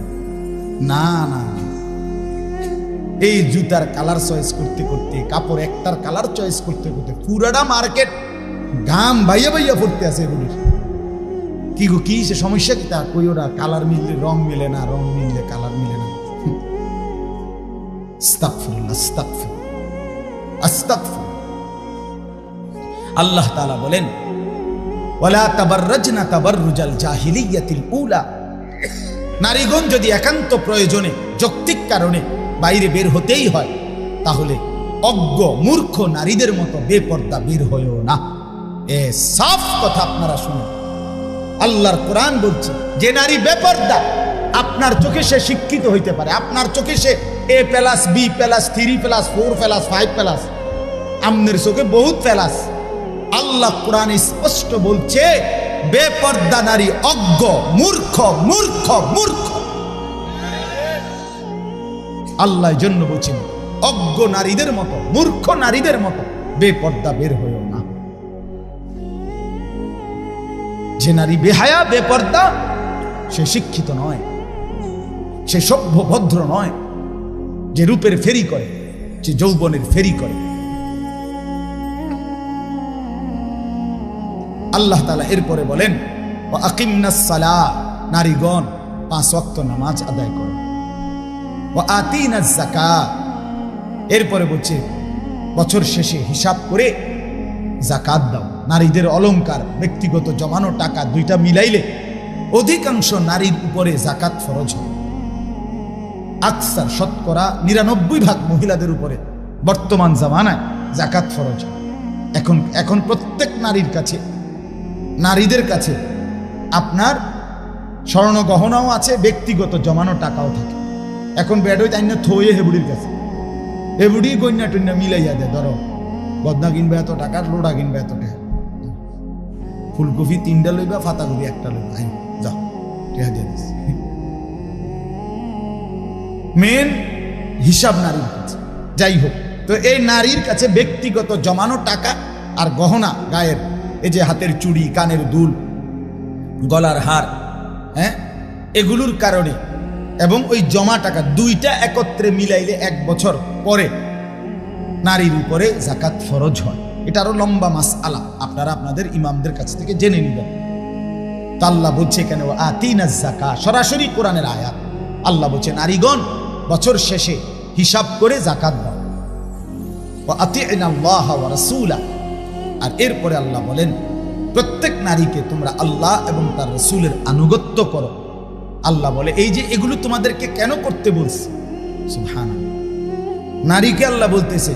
না না, এই জুতার কালার চয়েস করতে করতে, কাপড় একটার কালার চয়েস করতে করতে পুরাটা মার্কেট গাম ভাইয়া ভাইয়া পড়তে আছে এগুলির। কি গো, কি সে সমস্যা? কি তা কই? ওরা কালার মিললে রং মিলে না, রং মিললে কালার মিলে না। আস্তাগফিরুল্লাহ, আস্তাগফিরুল্লাহ, আস্তাগফিরুল্লাহ। আল্লাহ তাআলা বলেন, ওয়ালা তাবাররাজনা তাবাররুজাল জাহিলিয়াতিল উলা, নারীগণ যদি একান্ত প্রয়োজনে, যৌক্তিক কারণে বাইরে বের হতেই হয়, তাহলে অজ্ঞ মূর্খ নারীদের মতো বেপর্দা বের হয়েও না। এ সাফ কথা আপনারা শুনুন, আল্লাহর কোরআন বলছে, যে নারী বেপর্দা আপনার চোখে সে শিক্ষিত হইতে পারে, আপনার চোখে সে A+, B+, 3+, 4+, 5+, আমনের চোখে বহুত প্লাস। আল্লাহ কোরআনে স্পষ্ট বলছে বেপর্দা নারী অজ্ঞ, মূর্খ মূর্খ মূর্খ। আল্লাহ জন্য বলছেন অজ্ঞ নারীদের মতো, মূর্খ নারীদের মতো বেপর্দা বের হইও না। যে নারী বেহায়া বেপর্দা সে শিক্ষিত নয়, সে সভ্য ভদ্র নয়। যে রূপের ফেরি করে, যে যৌবনের ফেরি করে। আল্লাহ তাআলা এরপরে বলেন ওয়া আকিমনাস সালাহ, নারীগণ 5 ওয়াক্ত নামাজ আদায় করো। ওয়া আতিনাজ যাকাত, এরপরে বলছে বছর শেষে হিসাব করে যাকাত দাও। নারীদের অলংকার, ব্যক্তিগত জমানো টাকা দুইটা মিলাইলে অধিকাংশ নারীর উপরে যাকাত ফরজ হয়। আকসার শতকরা 99% মহিলাদের উপরে বর্তমান জামানায় যাকাত ফরজ হয়। এখন প্রত্যেক নারীর কাছে, নারীদের কাছে আপনার স্বর্ণ গহনাও আছে, ব্যক্তিগত জমানো টাকাও থাকে। এখন বেডই তাই না থয়ে হেবুড়ির কাছে, হেবুড়ি গন্যা টন্যা মিলাইয়া দেয়। ধরো বদনা কিনবে এত টাকার, লোড়া কিনবে এত টাকা, ফুলকপি 3টা লইবা, ফাতাকপি 1টা লইবা, যাও টেহা দিয়ে দিস। মেন হিসাব নারীর কাছে। যাই হোক, তো এই নারীর কাছে ব্যক্তিগত জমানো টাকা আর গহনা, গায়ের এই যে হাতের চুড়ি, কানের দুল, গলার হার, হ্যাঁ, এগুলোর কারণে এবং ওই জমা টাকা দুইটা একত্রে মিলাইলে 1 বছর পরে নারীর উপরে যাকাত ফরজ হয়। এটা আরো লম্বা মাসআলা, আপনারা আপনাদের ইমামদের কাছ থেকে জেনে নেবেন। তা আল্লাহ বলছে কেন আতিনাজ যাকাত, সরাসরি কোরআনের আয়াত। আল্লাহ বলছে নারীগণ বছর শেষে হিসাব করে যাকাত দাও। ওয়া আতিনাল্লাহ ওয়া রাসূলা, আর এরপরে আল্লাহ বলেন প্রত্যেক নারীকে তোমরা আল্লাহ এবং তার রাসূলের আনুগত্য করো। আল্লাহ বলে এই যে এগুলো তোমাদেরকে কেন করতে বলছে, সুবহানাল্লাহ। নারীকে আল্লাহ বলতেছে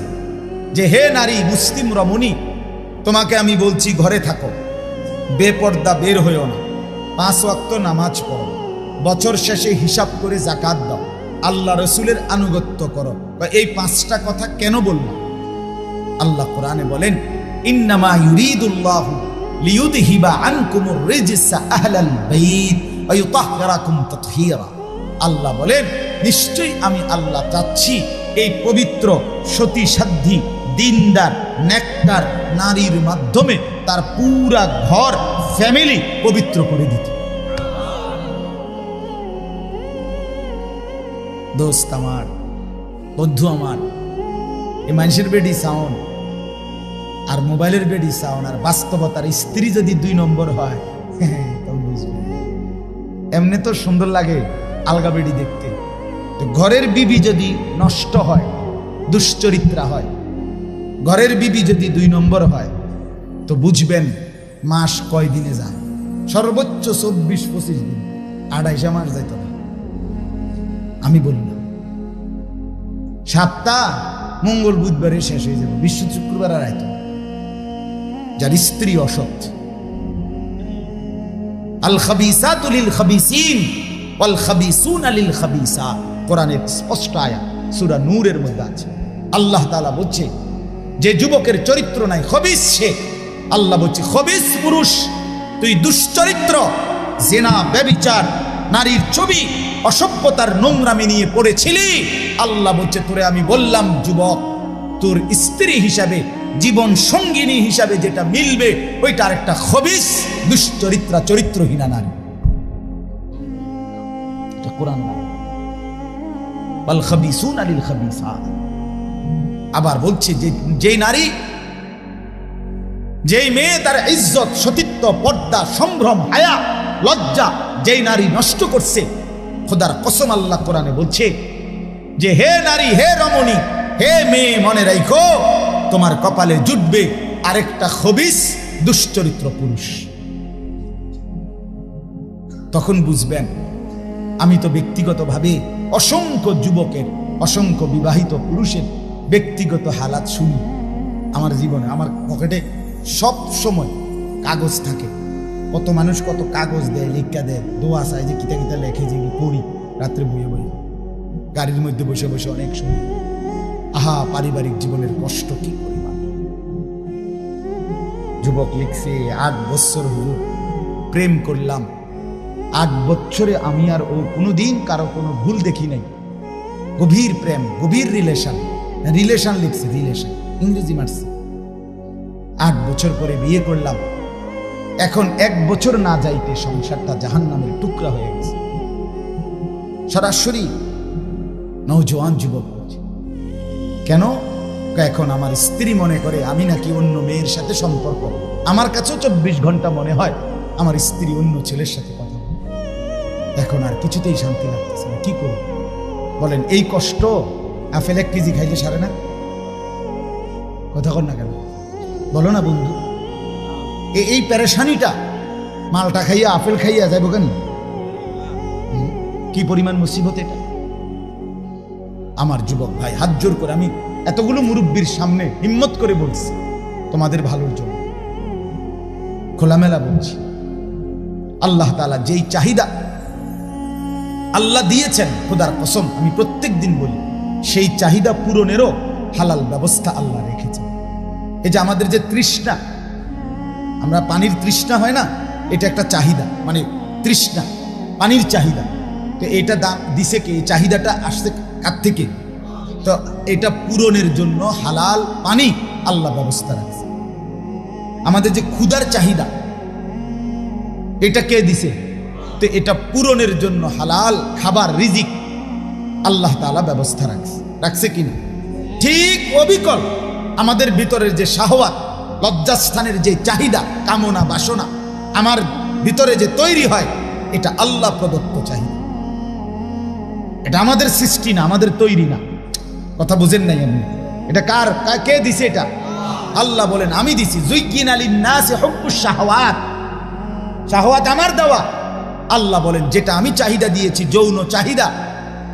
যে হে নারী, মুসলিম রমণী, তোমাকে আমি বলছি ঘরে থাকো, বেপর্দা বের হইও না, 5 ওয়াক্ত নামাজ পড়ো, বছর শেষে হিসাব করে যাকাত দাও, আল্লাহ রাসূলের আনুগত্য করো। এই 5টা কথা কেন বললাম? আল্লাহ কোরআনে বলেন ইন্নামা ইউরিদুল্লাহু লিইউযহিবা আনকুমুর রিজসা আহলাল বাইত ওয়া ইউতাহহিরাকুম তাতহীরা। আল্লাহ বলেন নিশ্চয়ই আমি আল্লাহ চাচ্ছি এই পবিত্র সতী সাধ্বী দিনদার নেককার নারীর মাধ্যমে তার পুরা ঘর ফ্যামিলি পবিত্র করে দিতে। দোস্ত আমার, বন্ধু আমার, এই মানুষের বেডি সাউন্ড আর মোবাইলের বেডি সাউন্ড আর বাস্তবতার স্ত্রী যদি 2 নম্বর হয়, এমনি তো সুন্দর লাগে আলগা বেডি দেখতে। তো ঘরের বিবি যদি নষ্ট হয়, দুশ্চরিত্রা হয়, ঘরের বিবি যদি 2 নম্বর হয়, তো বুঝবেন মাস কয় দিনে যায়? সর্বোচ্চ 24-25 দিন, 28 মাস যাইত না। আমি বললাম সপ্তাহ মঙ্গল বুধবারে শেষ হয়ে যাবে, বিশ্ব শুক্রবার আর আইত। যার স্ত্রী অসৎ, আল খাবিসাতু লিল খাবিসিন ওয়াল খাবিসুনা লিল খাবিসাত, কোরআনের স্পষ্ট আয়াত সূরা নূরের মধ্যে আছে। আল্লাহ তাআলা বলছে যে যুবকের চরিত্র নাই, খবিস সে। আল্লাহ বলছে খবিস পুরুষ, তুই দুশ্চরিত্র, জিনা, ব্যভিচার, নারীর ছবি, অসভ্যতার নোংরামি নিয়ে পড়েছিলি। আল্লাহ বলছে তোরে আমি বললাম যুবক, তোর স্ত্রী হিসাবে, জীবন সঙ্গিনী হিসাবে যেটা মিলবে ওইটা আরেকটা খবিস, দুশ্চরিত্রা, চরিত্রহীনা নারী। এটা কোরআন। ওয়াল খাবিসুনা লিল খাবিসাত। আবার বলছে যে নারী, যেই মেয়ে তার ইজ্জত, সতীত্ব, পর্দা, সম্ভ্রম, হায়া, লজ্জা যেই নারী নষ্ট করছে, খোদার কসম আল্লাহ কোরআনে বলছে যে হে নারী, হে রমণী, হে মেয়ে, মনে রাখো তোমার কপালে জুটবে আরেকটা খবিস, দুশ্চরিত্র পুরুষ। তখন বুঝবেন আমি তো ব্যক্তিগতভাবে অসংখ্য যুবকের, অসংখ্য বিবাহিত পুরুষের ব্যক্তিগত হালাত শুনি আমার জীবনে। আমার পকেটে সব সময় কাগজ থাকে, কত মানুষ কত কাগজ দেয়, লেখা দেয়, দোয়া চায়, যে কিতা কিতা লেখে, যেগুলো পড়ি। রাত্রে বইয়ে বইয়ে, গাড়ির মধ্যে বসে বসে অনেক শুনি। আহা, পারিবারিক জীবনের কষ্ট কি পরিমাণ। যুবক লিখছে, 8 বছর হুজুর প্রেম করলাম, 8 বছরে আমি আর ও কোনোদিন কারো কোনো ভুল দেখি নাই। গভীর প্রেম, গভীর রিলেশন লিখছে, রিলেশন ইংরেজি মারছে। 8 বছর পরে বিয়ে করলাম, এখন 1 বছর না যাইতে সংসারটা জাহান্নামের টুকরা হয়ে গেছে। সরাসরি নওজোয়ান যুবক বলছে, কেন? এখন আমার স্ত্রী মনে করে আমি নাকি অন্য মেয়ের সাথে সম্পর্ক। আমার কাছেও 24 ঘন্টা মনে হয় আমার স্ত্রী অন্য ছেলের সাথে কথা বলে। এখন আর কিছুতেই শান্তি লাগতেছে না, কি করব বলেন? এই কষ্ট আপেল 1 কেজি খাইলে সারে না? কথা কর না কেন, বলো না বন্ধু? এই পেরেশানিটা মালটা খাইয়া আপেল খাইয়া যাইব কেন? কি পরিমাণ মুসিবত এটা। আমার যুবক ভাই, হাত জোর করে আমি এতগুলো মুরব্বীর সামনে হিম্মত করে বলছি, তোমাদের ভালোর জন্য খোলামেলা বলছি। আল্লাহ তাআলা যেই চাহিদা আল্লাহ দিয়েছেন, খোদার কসম আমি প্রত্যেক দিন বলি, সেই চাহিদা পূরণেরও হালাল ব্যবস্থা আল্লাহ রেখেছেন। এই যে আমাদের যে তৃষ্ণা, আমরা পানির তৃষ্ণা হয় না, এটা একটা চাহিদা, মানে তৃষ্ণা, পানির চাহিদা। তো এটা দাম দিছে কি? এই চাহিদাটা আসছে কার থেকে? তো এটা পূরণের জন্য হালাল পানি আল্লাহ ব্যবস্থা রাখছে। আমাদের যে ক্ষুধার চাহিদা, এটা কে দিছে? তো এটা পূরণের জন্য হালাল খাবার, রিজিক আল্লাহ তাআলা ব্যবস্থা রাখছে কিনা? ঠিক অবিকল আমাদের ভিতরের যে শাহওয়াত, লজ্জাস্থানের যে চাহিদা, কামনা, বাসনা আমার ভিতরে যে তৈরি হয়, এটা আল্লাহ প্রদত্ত চাহিদা। এটা আমাদের সৃষ্টি না, আমাদের তৈরি না। কথা বুঝেন নাই আপনি? এটা কে দিছে? এটা আল্লাহ বলেন, আমি দিছি। যুইয়িনা লিন-নাসি হুব্বুশ শাহওয়াত, শাহওয়াত আমার দেওয়া। আল্লাহ বলেন, যেটা আমি চাহিদা দিয়েছি, যৌন চাহিদা,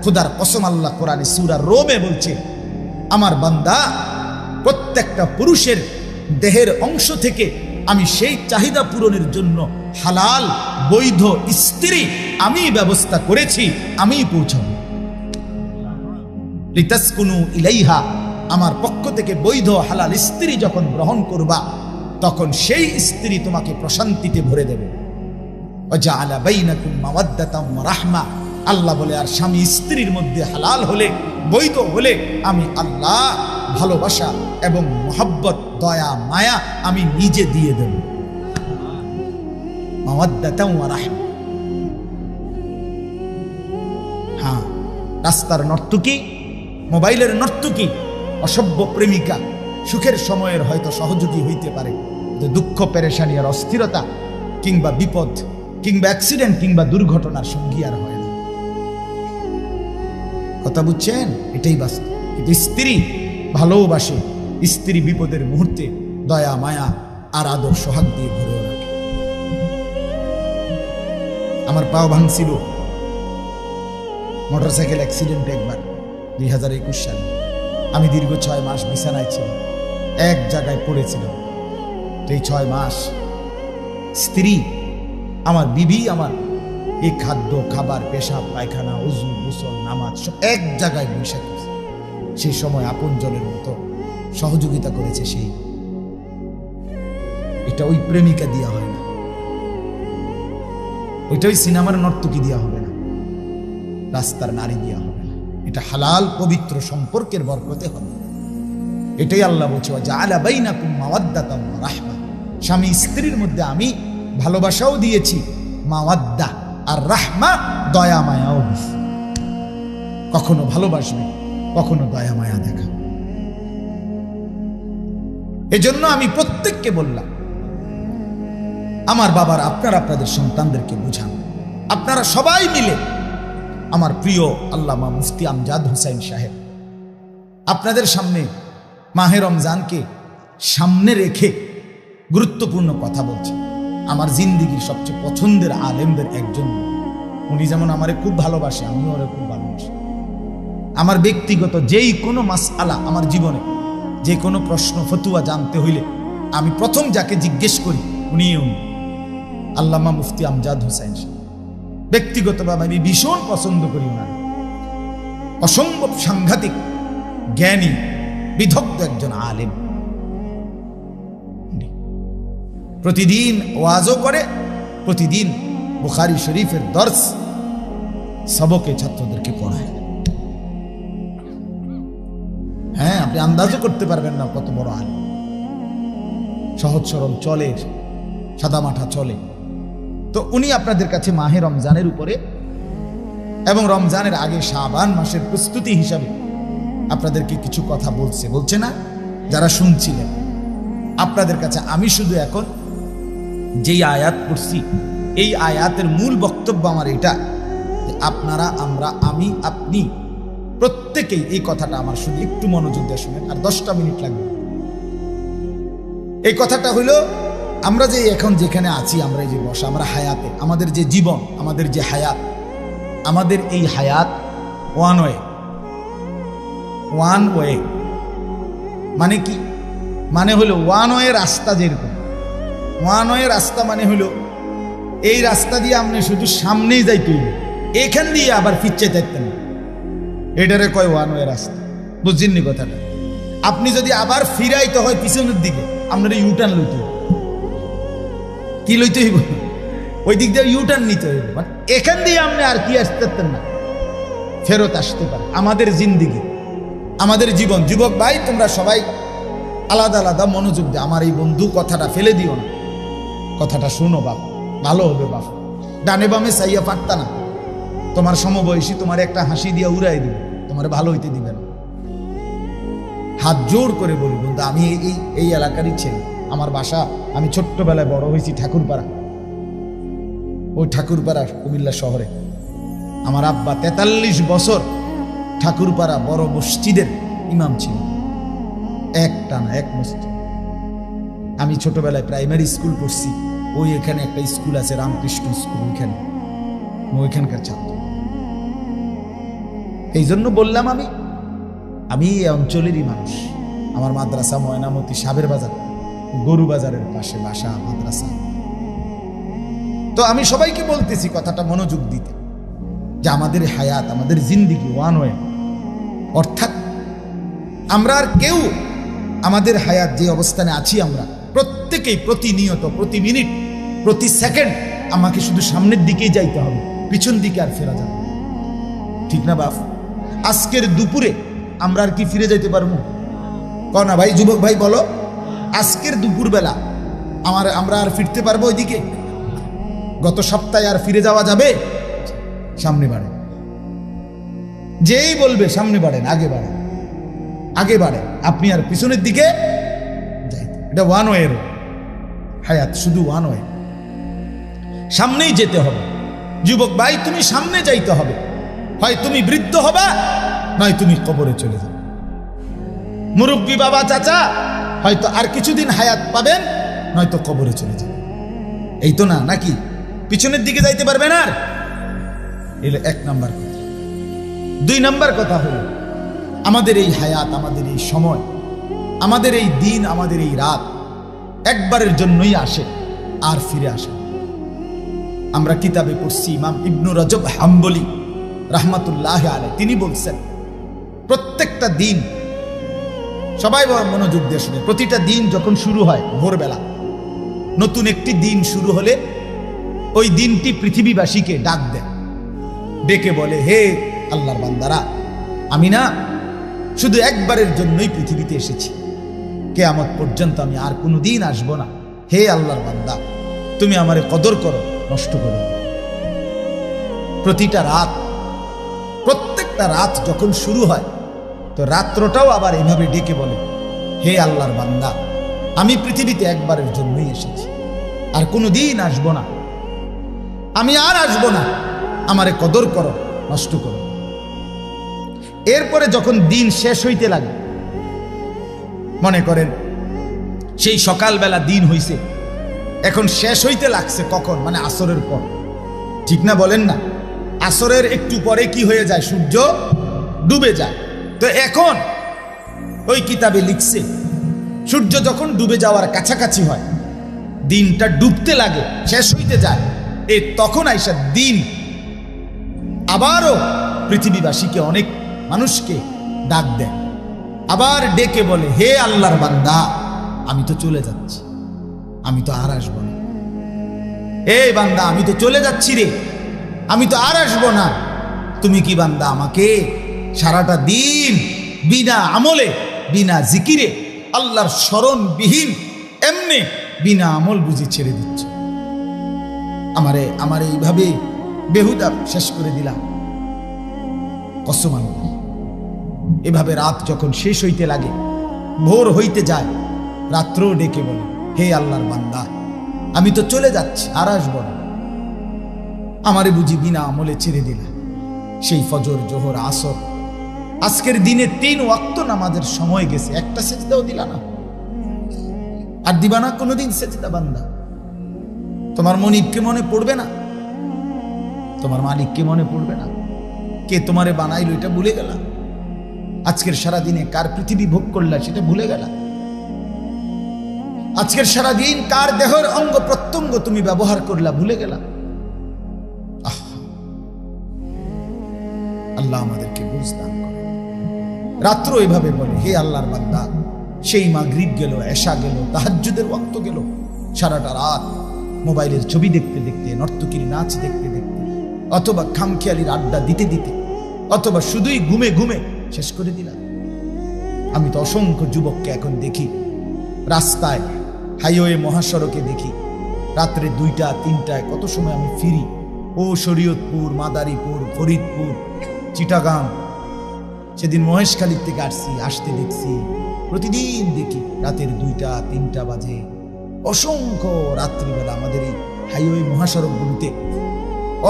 খোদার কসম আল্লাহ কোরআনে সূরা রোমে বলছে, আমার বান্দা প্রত্যেকটা পুরুষের দেহের অংশ থেকে আমি সেই চাহিদা পূরণের জন্য হালাল বৈধ স্ত্রী আমি ব্যবস্থা করেছি, আমি পৌঁছাবো। লিতাসকুনু ইলাইহা, আমার পক্ষ থেকে বৈধ হালাল স্ত্রী যখন গ্রহণ করবা, তখন সেই স্ত্রী তোমাকে প্রশান্তিতে ভরে দেবে। ওয়াজআলা বাইনাকুম মাওয়াদ্দাতাম ওয়া রাহমা, আল্লাহ বলে, আর স্বামী স্ত্রীর মধ্যে হালাল হলে, বৈধ হলে, আমি আল্লাহ ভালোবাসা এবং মোহাব্বত, দয়া, মায়া আমি নিজে দিয়ে দেব। মাওয়াদ্দাতাম ওয়া রাহমা। হ্যাঁ, রাস্তার নর্তকী, মোবাইলের নর্তকী, অসভ্য প্রেমিকা সুখের সময়ের হয়তো সহযোগী হইতে পারে, যে দুঃখ, পেরেশানি আর অস্থিরতা কিংবা বিপদ কিংবা অ্যাক্সিডেন্ট কিংবা দুর্ঘটনার সঙ্গী আর হয় না। কথা বুঝছেন? এটাই বাস্তব। কিন্তু স্ত্রী ভালোবাসে, স্ত্রী বিপদের মুহূর্তে দয়া, মায়া আর আদর, সোহাগ দিয়ে ঘুরে রাখে। আমার পাও ভাঙছিল মোটরসাইকেল অ্যাক্সিডেন্ট একবার 2021 সালে। আমি দীর্ঘ 6 মাস বিছানায় ছিলাম, এক জায়গায় পড়েছিলাম। এই 6 মাস স্ত্রী, আমার বিবি, আমার এই খাদ্য, খাবার, পেশাব, পায়খানা, ওযু, গোসল, নামাজ সব এক জায়গায় বসে গেছে। সেই সময় আপনজনের মতো সহযোগিতা করেছে সেই। এটা ওই প্রেমিকা দিয়া হয় না, ওইটা ওই সিনেমার নর্তকী দিয়া হবে না, রাস্তার নারী দিয়া হবে না। এটা হালাল পবিত্র সম্পর্কের বরকতে হবে। এটাই আল্লাহ বলছে, ওয়াজআলা বাইনাকুম মাওয়াদ্দাতাম ওয়া রাহমা, স্বামী স্ত্রীর মধ্যে আমি ভালোবাসাও দিয়েছি, মাওয়াদ্দা আর রাহমা, দয়া মায়াও দিয়েছি। কখনো ভালোবাসবে, কখনো দয়া মায়া দেখা। এজন্য আমি প্রত্যেককে বললাম, আমার বাবার, আপনারা আপনাদের সন্তানদেরকে বুঝান। আপনারা সবাই মিলে, আমার প্রিয় আল্লামা মুফতি আমজাদ হোসাইন সাহেব আপনাদের সামনে মাহে রমজানকে সামনে রেখে গুরুত্বপূর্ণ কথা বলছেন। আমার জিন্দিগির সবচেয়ে পছন্দের আলেমদের একজন। উনি যেমন আমারে খুব ভালোবাসে, আমিও ওরে খুব ভালোবাসি। আমার ব্যক্তিগত যেই কোনো মাসআলা, আমার জীবনে যে কোনো প্রশ্ন ফতুয়া জানতে হইলে আমি প্রথম যাকে জিজ্ঞেস করি উনি আল্লামা মুফতি আমজাদ হোসাইন সাহেব। ব্যক্তিগতভাবে আমি ভীষণ পছন্দ করি ওনার, অসম্ভব সাংঘাতিক জ্ঞানী বিদগ্ধ একজন আলেম। প্রতিদিন ওয়াজও করে, প্রতিদিন বুখারী শরীফের দর্স সবকে ছাত্রদেরকে পড়ায়। হ্যাঁ, আপনি আন্দাজও করতে পারবেন না কত বড় আলেম। সহজ সরল চলে, সাদামাঠা চলে। তো উনি আপনাদের কাছে মাহে রমজানের উপরে এবং রমজানের আগে শাবান মাসের প্রস্তুতি হিসাবে আপনাদেরকে কিছু কথা বলছে না যারা শুনছিলেন। আপনাদের কাছে আমি শুধু এখন যেই আয়াত পড়ছি, এই আয়াতের মূল বক্তব্য আমার এটা যে আপনারা, আমরা, আমি, আপনি প্রত্যেকেই এই কথাটা আমার শুধু একটু মনোযোগ দিয়ে শুনেন, আর 10টা মিনিট লাগবে। এই কথাটা হইল, আমরা যে এখন যেখানে আছি, আমরা এই যে বসা, আমরা হায়াতে, আমাদের যে জীবন, আমাদের যে হায়াত, আমাদের এই হায়াত ওয়ান ওয়ে। মানে কি? মানে হলো ওয়ান ওয়ে রাস্তা। যেরকম ওয়ান ওয়ে রাস্তা মানে হলো এই রাস্তা দিয়ে আপনি শুধু সামনেই যাইতে হইবে, এখান দিয়ে আবার ফিরতে চাইতেন না, এটারে কয় ওয়ান ওয়ে রাস্তা। বুঝছেননি কথাটা? আপনি যদি আবার ফিরাইতে হয় পিছনের দিকে, আপনার ইউটার্ন লইতে হইব। কি লইতে হইব? ওই দিক দিয়ে ইউটার্ন নিতে হইব। মানে এখান দিয়ে আপনি আর কি আসতে পারতেন না, ফেরত আসতে পারে। আমাদের জিন্দিগি, আমাদের জীবন। যুবক ভাই, তোমরা সবাই আলাদা আলাদা মনোযোগ দিয়ে আমার এই বন্ধু কথাটা ফেলে দিও না, কথাটা শুনো বাপ, ভালো হবে বাপ। ডানে বামে চাইয়া পারতা না, তোমার সমবয়সী তোমার একটা হাসি দিয়া উড়াই দিবে, তোমার ভালো হইতে দিবে না। হাত জোর করে বলি বন্ধু, আমি এই এলাকারই ছেলে, আমার বাসা, আমি ছোট্টবেলায় বড় হয়েছি ঠাকুরপাড়া। ওই ঠাকুরপাড়া কুমিল্লা শহরে আমার আব্বা 43 বছর ঠাকুরপাড়া বড় মসজিদের ইমাম ছিল, একটানা এক মসজিদ। আমি ছোটবেলায় প্রাইমারি স্কুল পড়ছি, ওই এখানে একটা স্কুল আছে রামকৃষ্ণ স্কুল, ওইখানকার ছাত্র। এই জন্য বললাম আমি এই অঞ্চলেরই মানুষ। আমার মাদ্রাসা ময়নামতি সাবের বাজার, গরু বাজারের পাশে বাসা, মাদ্রাসা। তো আমি সবাইকে বলতেছি কথাটা মনোযোগ দিতে, যে আমাদের হায়াত, আমাদের জিন্দিগি ওয়ান ওয়ে। অর্থাৎ আমরা আর কেউ আমাদের হায়াত যে অবস্থানে আছি, আমরা প্রত্যেকেই প্রতিনিয়ত, প্রতি মিনিট, প্রতি সেকেন্ড আমাকে শুধু সামনের দিকেই যাইতে হবে, পিছন দিকে আর ফেরা যাবে, ঠিক না বাপ? আজকের দুপুরে আমরা আর কি ফিরে যাইতে পারবো? কনা ভাই, যুবক ভাই বলো, আজকের দুপুর বেলা আমরা আর ফিরতে পারবো ওইদিকে? গত সপ্তাহে আর ফিরে যাওয়া যাবে? সামনে বাড়ে, যেই বলবে সামনে বাড়েন, আগে বাড়েন, আগে বাড়েন, আপনি আর পিছনের দিকে যাইতে। এটা ওয়ান ওয়ে হায়াত, শুধু ওয়ান ওয়ে, সামনেই যেতে হবে। যুবক ভাই, তুমি সামনে যাইতে হবে, হয় তুমি বৃদ্ধ হবা, নয় তুমি কবরে চলে যাবে। মুরব্বী বাবা চাচা হয়তো আর কিছুদিন হায়াত পাবেন, নয়তো কবরে চলে যাবে। এই তো না, নাকি? পিছনের দিকে যাইতে পারবেন আর? এলো 1 নাম্বার কথা। 2 নাম্বার কথা হলো, আমাদের এই হায়াত, আমাদের এই সময়, আমাদের এই দিন, আমাদের এই রাত একবারের জন্যই আসে, আর ফিরে আসে। আমরা কিতাবে পড়ছি, ইমাম ইবনু রজব হাম্বলি রাহমাতুল্লাহ আলাইহি তিনি বলছেন, প্রত্যেকটা দিন, সবাই মনোযোগ দিয়ে শুনে, প্রতিটা দিন যখন শুরু হয় ভোরবেলা, নতুন একটি দিন শুরু হলে ওই দিনটি পৃথিবীবাসীকে ডাক দেয়, ডেকে বলে, হে আল্লাহর বান্দারা, আমি না শুধু একবারের জন্যই পৃথিবীতে এসেছি, কিয়ামত পর্যন্ত আমি আর কোনোদিন আসব না। হে আল্লাহর বান্দা, তুমি আমারে কদর করো, নষ্ট করো। প্রতিটা রাত, প্রত্যেকটা রাত যখন শুরু হয়, তো রাত্রটাও আবার এভাবে ডেকে বলে, হে আল্লাহর বান্দা, আমি পৃথিবীতে একবারের জন্যই এসেছি, আর কোনোদিন আসবো না, আমি আর আসবো না, আমারে কদর করো, নষ্ট করো। এরপরে যখন দিন শেষ হইতে লাগে, মনে করেন সেই সকালবেলা দিন হইছে, এখন শেষ হইতে লাগছে কখন? মানে আসরের পর, ঠিক না বলেন না? আসরের একটু পরে কি হয়ে যায়? সূর্য ডুবে যায়। তো এখন ওই কিতাবে লিখছে, সূর্য যখন ডুবে যাওয়ার কাছাকাছি হয়, দিনটা ডুবতে লাগে, শেষ হইতে যায়, তখন আইসা দিন আবারও পৃথিবীবাসীকে, অনেক মানুষকে ডাক দেয়, আবার ডেকে বলে, হে আল্লাহর বান্দা, আমি তো চলে যাচ্ছি, আমি তো আর আসবো না। এ বান্দা, আমি তো চলে যাচ্ছি রে, আমি তো আর আসবো না। তুমি কি বান্দা আমাকে সারাটা দিন বিনা আমলে, বিনা জিকিরে, আল্লাহর স্মরণবিহীন এমনি বিনা আমল বুঝি ছেড়ে দিচ্ছ? আমারে এইভাবে বেহুদা শেষ করে দিলাম। কসম আল্লাহ, এভাবে রাত যখন শেষ হইতে লাগে, ভোর হইতে যায়, রাত্রও ডেকে বলে, হে আল্লাহর বান্দা, আমি তো চলে যাচ্ছি, আর আসবো না। আমারে বুঝি বিনা আমলে ছেড়ে দিলা। সেই ফজর, জোহর, আসর, আজকের দিনে 3 ওয়াক্ত নামাজের সময় গেছে, একটা সেজদাও দিলা না, আর দিবা না কোনোদিন সেজদা বান্দা। তোমার মনিবকে মনে পড়বে না? তোমার মালিককে মনে পড়বে না? কে তোমারে বানাইলো এটা ভুলে গেলা? আজকের সারাদিনে কার পৃথিবী ভোগ করলা সেটা ভুলে গেলা? আজকের সারাদিন কার দেহের অঙ্গ প্রত্যঙ্গ তুমি ব্যবহার করলা ভুলে গেলা? আল্লাহ আমাদেরকে বুঝ দান করে। রাত্র এভাবে বলে, হে আল্লাহর বান্দা, সেই মাগরিব গেল, এশা গেল, তাহাজ্জুদের ওয়াক্ত গেল, সারাটা রাত মোবাইলের ছবি দেখতে দেখতে, নর্তকীর নাচ দেখতে দেখতে, অথবা খামখেয়ালির আড্ডা দিতে দিতে, অথবা শুধুই ঘুমে ঘুমে শেষ করে দিলাম। আমি তো অসংখ্য যুবককে এখন দেখি রাস্তায়, হাইওয়ে, মহাসড়কে দেখি রাত্রে 2টা 3টায়, কত সময় আমি ফিরি। ও শরীয়তপুর, মাদারীপুর, ফরিদপুর, চিটাগাং, সেদিন মহেশখালীর থেকে আসতে দেখছি, প্রতিদিন দেখি রাতের 2টা 3টা বাজে। অসংখ্য রাত্রিবেলা আমাদের এই হাইওয়ে, মহাসড়কগুলোতে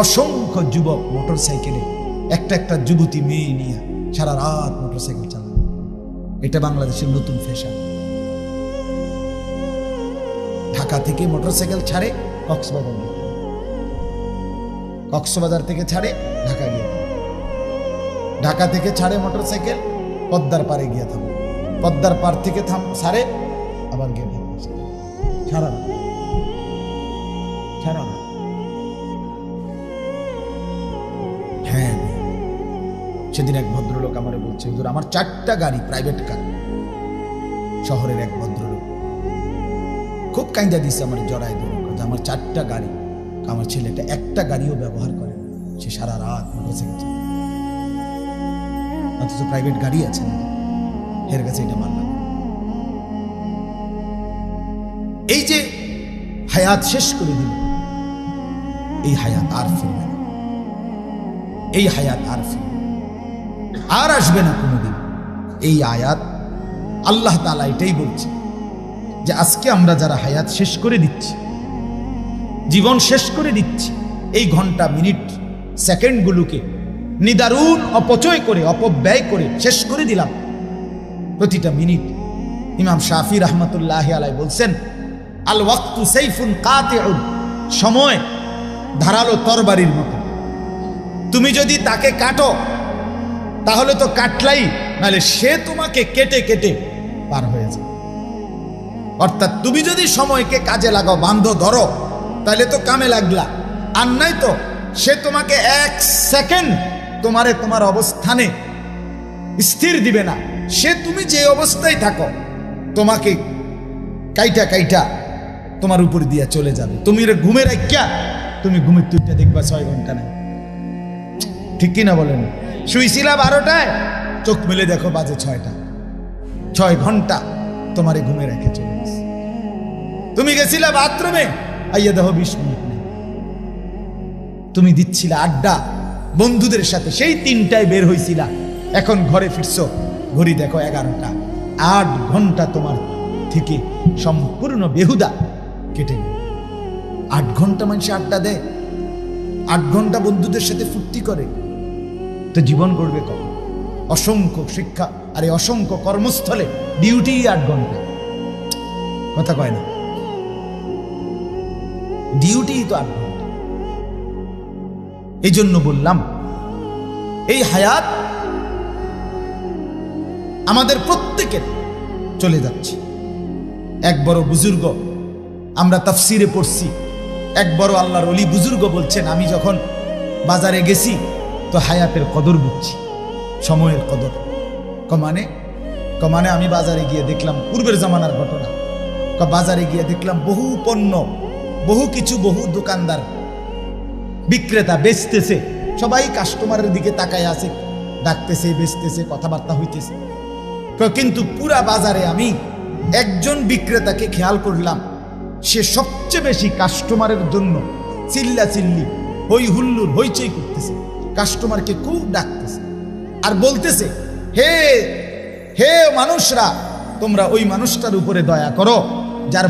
অসংখ্য যুবক মোটর সাইকেলে, একটা যুবতী মেয়ে নিয়ে সারা রাত মোটর সাইকেল চালায়। এটা বাংলাদেশের নতুন ফ্যাশন। ঢাকা থেকে মোটর সাইকেল ছাড়ে কক্সবাজার, কক্সবাজার থেকে ছাড়ে ঢাকা গিয়ে, ঢাকা থেকে ছাড়ে মোটর সাইকেল পদ্মার পারে গিয়ে থামে, পদ্মার পার থেকে ছাড়ে আবার গিয়ে সারা রাত। হ্যাঁ, সেদিন এক ভদ্রলোক আমারে বলছে, হুজুর আমার 4টা গাড়ি, প্রাইভেট কার। শহরের এক ভদ্রলোক খুব কাইন্দা দিচ্ছে, আমার জড়াই ধরে, আমার 4টা গাড়ি, আমার ছেলেটা একটা গাড়িও ব্যবহার করে না, সে সারা রাত মোটরসাইকেল চালায়, অথচ প্রাইভেট গাড়ি আছে না, এর কাছে এটা মানলাম। এই যে হায়াত শেষ করে দিল, এই হায়াত আর ফিরবে না, এই হায়াত আর ফিরবে, আর আসবে না কোনোদিন। এই আয়াত আল্লাহ তাআলা এটাই বলছে যে আজকে আমরা যারা হায়াত শেষ করে দিচ্ছি, জীবন শেষ করে দিচ্ছি, এই ঘন্টা, মিনিট, সেকেন্ডগুলোকে নিদারুণ অপচয় করে, অপব্যয় করে শেষ করে দিলাম। প্রতিটা মিনিট, ইমাম শাফি রাহমাতুল্লাহি আলাইহি বলছেন, আল ওয়াক্তু সাইফুন কাতিউন, সময় ধারালো তরবারির মতো, তুমি যদি তাকে কাটো তাহলে তো কাটলাই, নাহলে সে তোমাকে কেটে কেটে পার হয়ে যাবে। অর্থাৎ তুমি যদি সময়কে কাজে লাগাও, বান্ধো, ধরো, তাহলে তো কামে লাগলা, আর নাই তো সে তোমাকে 1 সেকেন্ড তোমার অবস্থানে স্থির দিবে না। সে তুমি যে অবস্থায় থাকো, তোমাকে কাইটা তোমার উপর দিয়ে চলে যাবে। তুমি ঘুমের রাখিয়া তুমি ঘুমের তুইটা দেখবা 6 ঘন্টা নাই, ঠিক কিনা বলেন? শুইছিলা 12টায়, চোখ মেলে দেখো বাজে 6টা, 6 ঘন্টা তোমারে ঘুমে রেখে চলে গেছে। তুমি গেছিলা বাথরুমে, আইয়া দেখো 20 মিনিট নেই। তুমি দিচ্ছিলা আড্ডা বন্ধুদের সাথে, সেই 3টায় বের হইছিলা, এখন ঘরে ফিরছো, ঘড়ি দেখো 11টা। 8 ঘন্টা তোমার থেকে সম্পূর্ণ বেহুদা কেটে গেল। 8 ঘন্টা মানুষ আড্ডা দেয়, 8 ঘন্টা বন্ধুদের সাথে ফুর্তি করে, তো জীবন করবে কখন? অসংখ্য শিক্ষা আর এই অসংখ্য কর্মস্থলে ডিউটি 8 ঘন্টা, কথা কয় না, ডিউটি তো 8 ঘন্টা। এই জন্য বললাম, এই হায়াত আমাদের প্রত্যেকের চলে যাচ্ছে। এক বড় বুজুর্গ, আমরা তাফসিরে পড়ছি, এক বড় আল্লাহর ওলি বুজুর্গ বলছেন, আমি যখন বাজারে গেছি তো হায়াতের কদর বুঝছি, সময়ের কদর। কমানে আমি বাজারে গিয়ে দেখলাম, পূর্বের জামানার ঘটনা, বাজারে গিয়ে দেখলাম বহু পণ্য, বহু কিছু, বহু দোকানদার বিক্রেতা বেচতেছে, সবাই কাস্টমারের দিকে তাকায় আছে, ডাকতেছে, বেচতেছে, কথাবার্তা হইতেছে। কিন্তু পুরা বাজারে আমি একজন বিক্রেতাকে খেয়াল করলাম, সে সবচেয়ে বেশি কাস্টমারের জন্য চিল্লা চিল্লি, হই হুল্লুর, হইচই করতেছে, কাস্টমারকে খুব ডাকতেছে আর বলতেছে, হে হে মানুষরা, তোমরা ওই মানুষটার উপরে দয়া করো যার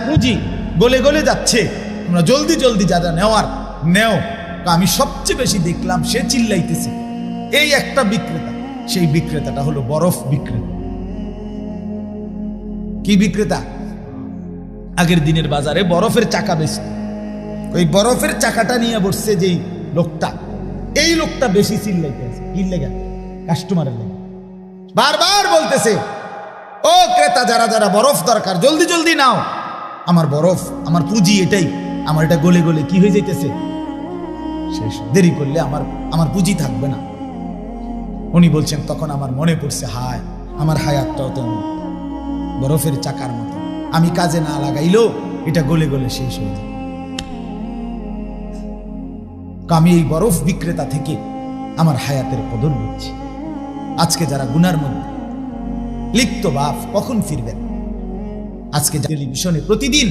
পুঁজি গলে গলে যাচ্ছে, তোমরা জলদি জলদি যারা নেওয়ার নেও। আমি সবচেয়ে বেশি দেখলাম সে চিল্লাইতেছে এই একটা বিক্রেতা, সেই বিক্রেতাটা হলো বরফ বিক্রেতা। কি বিক্রেতা? আগের দিনের বাজারে বরফের চাকা বেচত। ওই বরফের চাকাটা নিয়ে বসছে যেই লোকটা, এই লোকটা বেশি চিল্লাইতেছে। কি লেগে? কাস্টমারের লেগে। বারবার বলতেছে, ও ক্রেতা, যারা যারা বরফ দরকার জলদি জলদি নাও, আমার বরফ, আমার পুঁজি এটাই, আমার এটা গলে গলে কি হয়ে যাইতেছে, শেষ, দেরি করলে আমার পুঁজি থাকবে না। উনি বলছেন, তখন আমার মনে পড়ছে, হায়, আমার হায়াতটাও তো বরফের চাকার মতো, আমি কাজে না লাগাইলেও এটা গলে গলে শেষ হয়ে যায়। আমি এই বরফ বিক্রেতা থেকে আমার হায়াতের কদর বুঝছি। আজকে যারা গুনার মধ্যে লিপ্ত, বাপ কখন ফিরবেন? আজকে টেলিভিশনে প্রতিদিন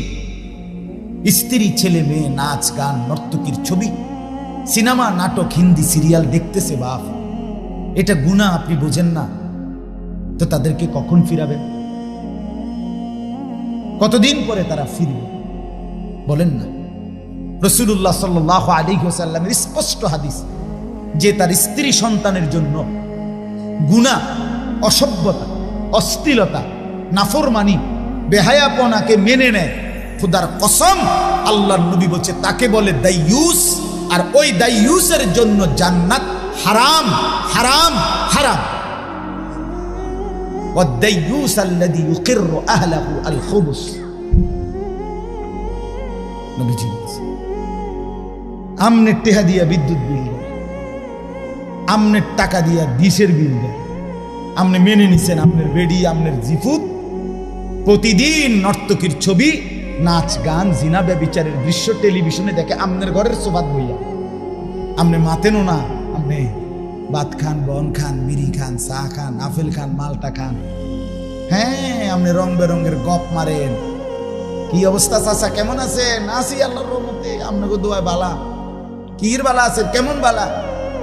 স্ত্রী, ছেলে মেয়ে, নাচ গান, নর্তকীর ছবি, সিনেমা, নাটক, হিন্দি সিরিয়াল দেখতেছে, বাপ এটা গুনাহ, আপনি বোঝেন না তো তাদেরকে কখন ফিরাবেন? কতদিন পরে তারা ফিরবে বলেন না? রাসূলুল্লাহ সাল্লাল্লাহু আলাইহি ওয়াসাল্লামের স্পষ্ট হাদিস, যে তার স্ত্রী সন্তানের জন্য গুনাহ, অসভ্যতা, অশ্লীলতা, নাফরমানি, বেহায়াপনাকে মেনে নেয়, খোদার কসম, আল্লাহর নবী বলছে তাকে বলে দাইয়ুস, আর ওই দাইয়ুসের জন্য জান্নাত হারাম হারাম হারাম। ওয়াদ-দাইয়ুস আল্লাযী ইউকিররু আহলাহু আল-খুবুস, নবীজি বলেছে, আমনের টেহা দিয়া বিদ্যুৎ বিল দেয়, আমনের টাকা দিয়া ডিশের বিল দেয়, আপনি মেনে নিছেন আপনার বেডি, আপনার জিফুত, প্রতিদিন নর্তকীর ছবি, নাচ গান, জিনা, ব্যভিচারের দৃশ্য টেলিভিশনে দেখে আপনার ঘরের সোফাত বইয়া, আপনি মাতেনও না, আপনি ভাত খান, বন খান, বিড়ি খান, চা খান, আপেল খান, মালটা খান, হ্যাঁ, আপনি রং বেরঙের গপ মারেন। কি অবস্থা চাচা, কেমন আছেন? আছি আল্লাহর রহমতে, আপনাকে দোয়ায় বালা। কির বালা আছেন? কেমন বালা?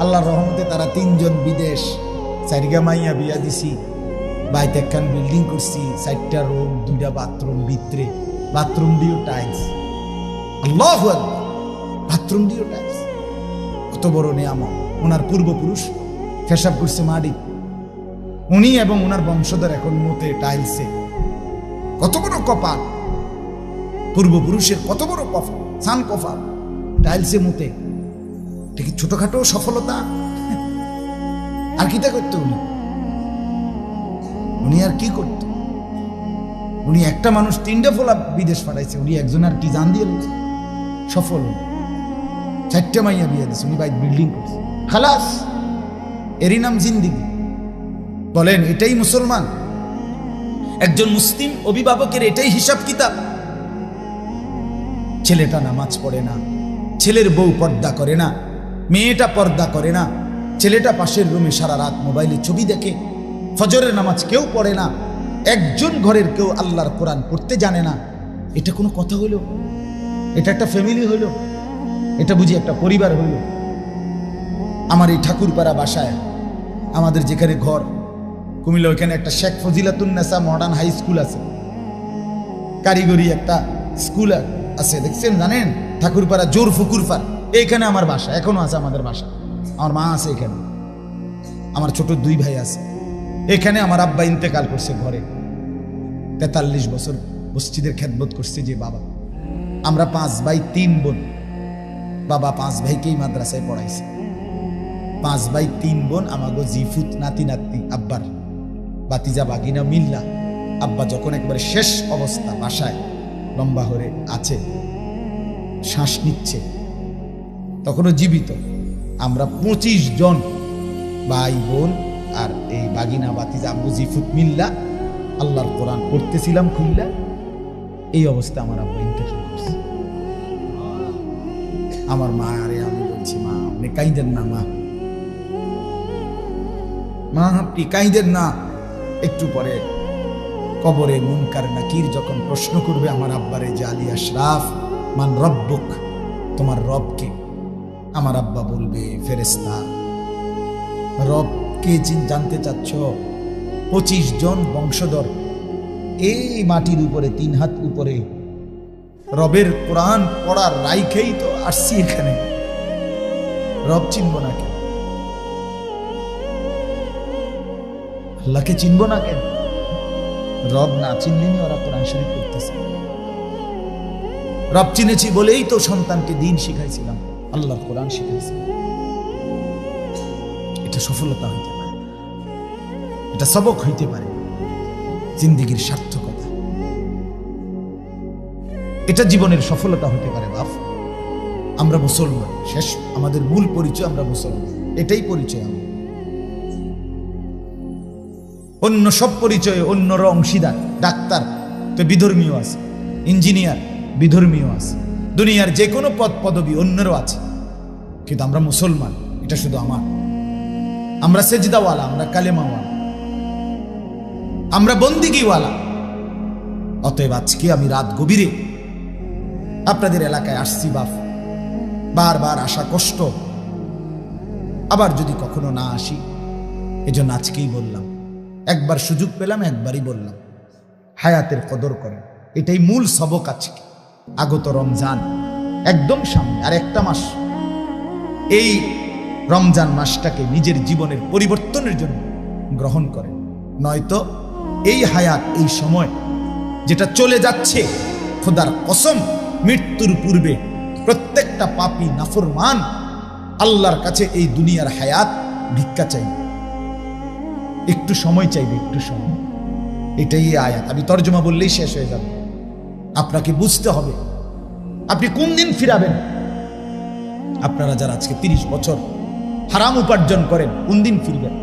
আল্লাহর রহমতে তারা 3 জন বিদেশ, 4 মাইয়া বিয়া দিছি, বাইতে একখান বিল্ডিং করছি, 4টা রুম, 2টা বাথরুম, ভিতরে বাথরুম দিও টাইলস। আল্লাহু আকবার, বাথরুম দিও টাইলস, কত বড় নিয়ামত। ওনার পূর্বপুরুষ পেশাব করছে মাটি, উনি এবং ওনার বংশধর এখন মতে টাইলসে। কত বড় কপাল পূর্বপুরুষের, কত বড় কফা, সান কফা, টাইলসে মতে। এটা কি ছোটখাটো সফলতা? আর কিটা করতো উনি আর কি করতো? উনি একটা মানুষ 3টা ফোলা বিদেশ পাঠাইছে, উনি একজন আর কি জান দিয়ে সফল। 4টা মাইয়া বিয়ে দিচ্ছে, উনি বাইক বিল্ডিং করছে, খালাস, এরই নাম জিন্দিগি। বলেন এটাই মুসলমান? একজন মুসলিম অভিভাবকের এটাই হিসাব কিতাব? ছেলেটা নামাজ পড়ে না, ছেলের বউ পর্দা করে না, মেয়েটা পর্দা করে না, ছেলেটা পাশের রুমে সারা রাত মোবাইলে ছবি দেখে, ফজরের নামাজ কেউ পড়ে না, একজন ঘরের কেউ আল্লাহর কোরআন পড়তে জানে না। এটা কোনো কথা হইল? এটা একটা ফ্যামিলি হইল? এটা বুঝি একটা পরিবার হইল? আমার এই ঠাকুরপাড়া বাসায়, আমাদের যেখানে ঘর কুমিল্লা, ওইখানে একটা Sheikh Fazilatunnesa modern high school আছে, কারিগরি একটা স্কুল আছে, দেখছেন? জানেন? ঠাকুরপাড়া জোর ফুকুরপাড়, এইখানে আমার বাসা, এখনো আছে আমাদের বাসা। আমার মা আছে এখানে, আমার ছোট 2 ভাই আছে এখানে। আমার আব্বা ইন্তেকাল করছে ঘরে, 43 বছর মসজিদের খেদমত করছে যে বাবা। আমরা 5 ভাই 3 বোন, বাবা 5 ভাইকেই মাদ্রাসায় পড়াইছে। 5 ভাই 3 বোন, আমাগো জিফুত, নাতি নাতনি, আব্বার বাতিজা বাগিনা মিল্লা। আব্বা যখন একবারে শেষ অবস্থা, বাসায় লম্বা হয়ে আছে, শ্বাস নিচ্ছে, তখনও জীবিত, আমরা 25 জন ভাই বোন আর এই বাগিনা বাতিজা আব্বু জিফুত মিল্লা আল্লাহর কোরআন পড়তেছিলাম খুললা, এই অবস্থা আমার আব্বা ইন্তেকাল করছে। আমার মা আরে আমি বলছি, মা আপনি কাইদেন না, মা আপনি কাইদেন না। একটু পরে কবরে মুনকার নাকির যখন প্রশ্ন করবে আমার আব্বারে যে আলী আশরাফ মান রব্বুক, তোমার রব কে? আমার আব্বা বলবে ফেরেশতা। রব কে জানতে চাচ্ছ? 25 জন বংশধর এই মাটির উপরে 3 হাত উপরে রবের কোরআন পড়ার রাইখেই তো আসছি এখানে। রব চিনব না কেন? আল্লাহকে চিনব না কেন? রব না চিনলেনি ওরা কোরআন শরীফ পড়তেছে। রব চিনেছি বলেই তো সন্তানকে দিন শিখাইছিলাম, আল্লাহর কোরআন শিখাইছিলাম। এটা সফলতা হইতে পারে, এটা সবক হইতে পারে, জিন্দেগীর সার্থকতা, এটা জীবনের সফলতা হইতে পারে। বাপ, আমরা মুসলমান, শেষ আমাদের মূল পরিচয় আমরা মুসলমান, এটাই পরিচয়। অন্য সব পরিচয়ে অন্যরা অংশীদার। ডাক্তার তো বিধর্মীয় আছে, ইঞ্জিনিয়ার বিধর্মীয় আছে, দুনিয়ার যে কোনো পদ পদবী অন্যরও আছে, কিন্তু আমরা মুসলমান, এটা শুধু আমার। আমরা সেজদাওয়ালা, আমরা কালেমাওয়ালা, আমরা বন্দিগিওয়ালা। অতএব আজকে আমি রাত গভীরে আপনাদের এলাকায় আসছি বাপ, বারবার আসা কষ্ট, আবার যদি কখনো না আসি, এজন্য আজকেই বললাম। একবার সুযোগ পেলাম, একবারই বললাম, হায়াতের কদর করেন। এটাই মূল সবক আজকে। আগত রমজান একদম সামনে, আর একটা মাস। এই রমজান মাসটাকে নিজের জীবনের পরিবর্তনের জন্য গ্রহণ করেন, নয়তো এই হায়াত, এই সময় যেটা চলে যাচ্ছে, খোদার কসম মৃত্যুর পূর্বে প্রত্যেকটা পাপী নাফরমান আল্লাহর কাছে এই দুনিয়ার হায়াত ভিক্ষা চাইবে, একটু সময় চাইবে, একটু সময়। এটাই আয়াত। আমি তর্জমা বললেই শেষ হয়ে যাবে। আপনাকে বুঝতে হবে আপনি কোন দিন ফিরাবেন। আপনারা যারা আজকে 30 বছর হারাম উপার্জন করেন, কোন দিন ফিরবেন?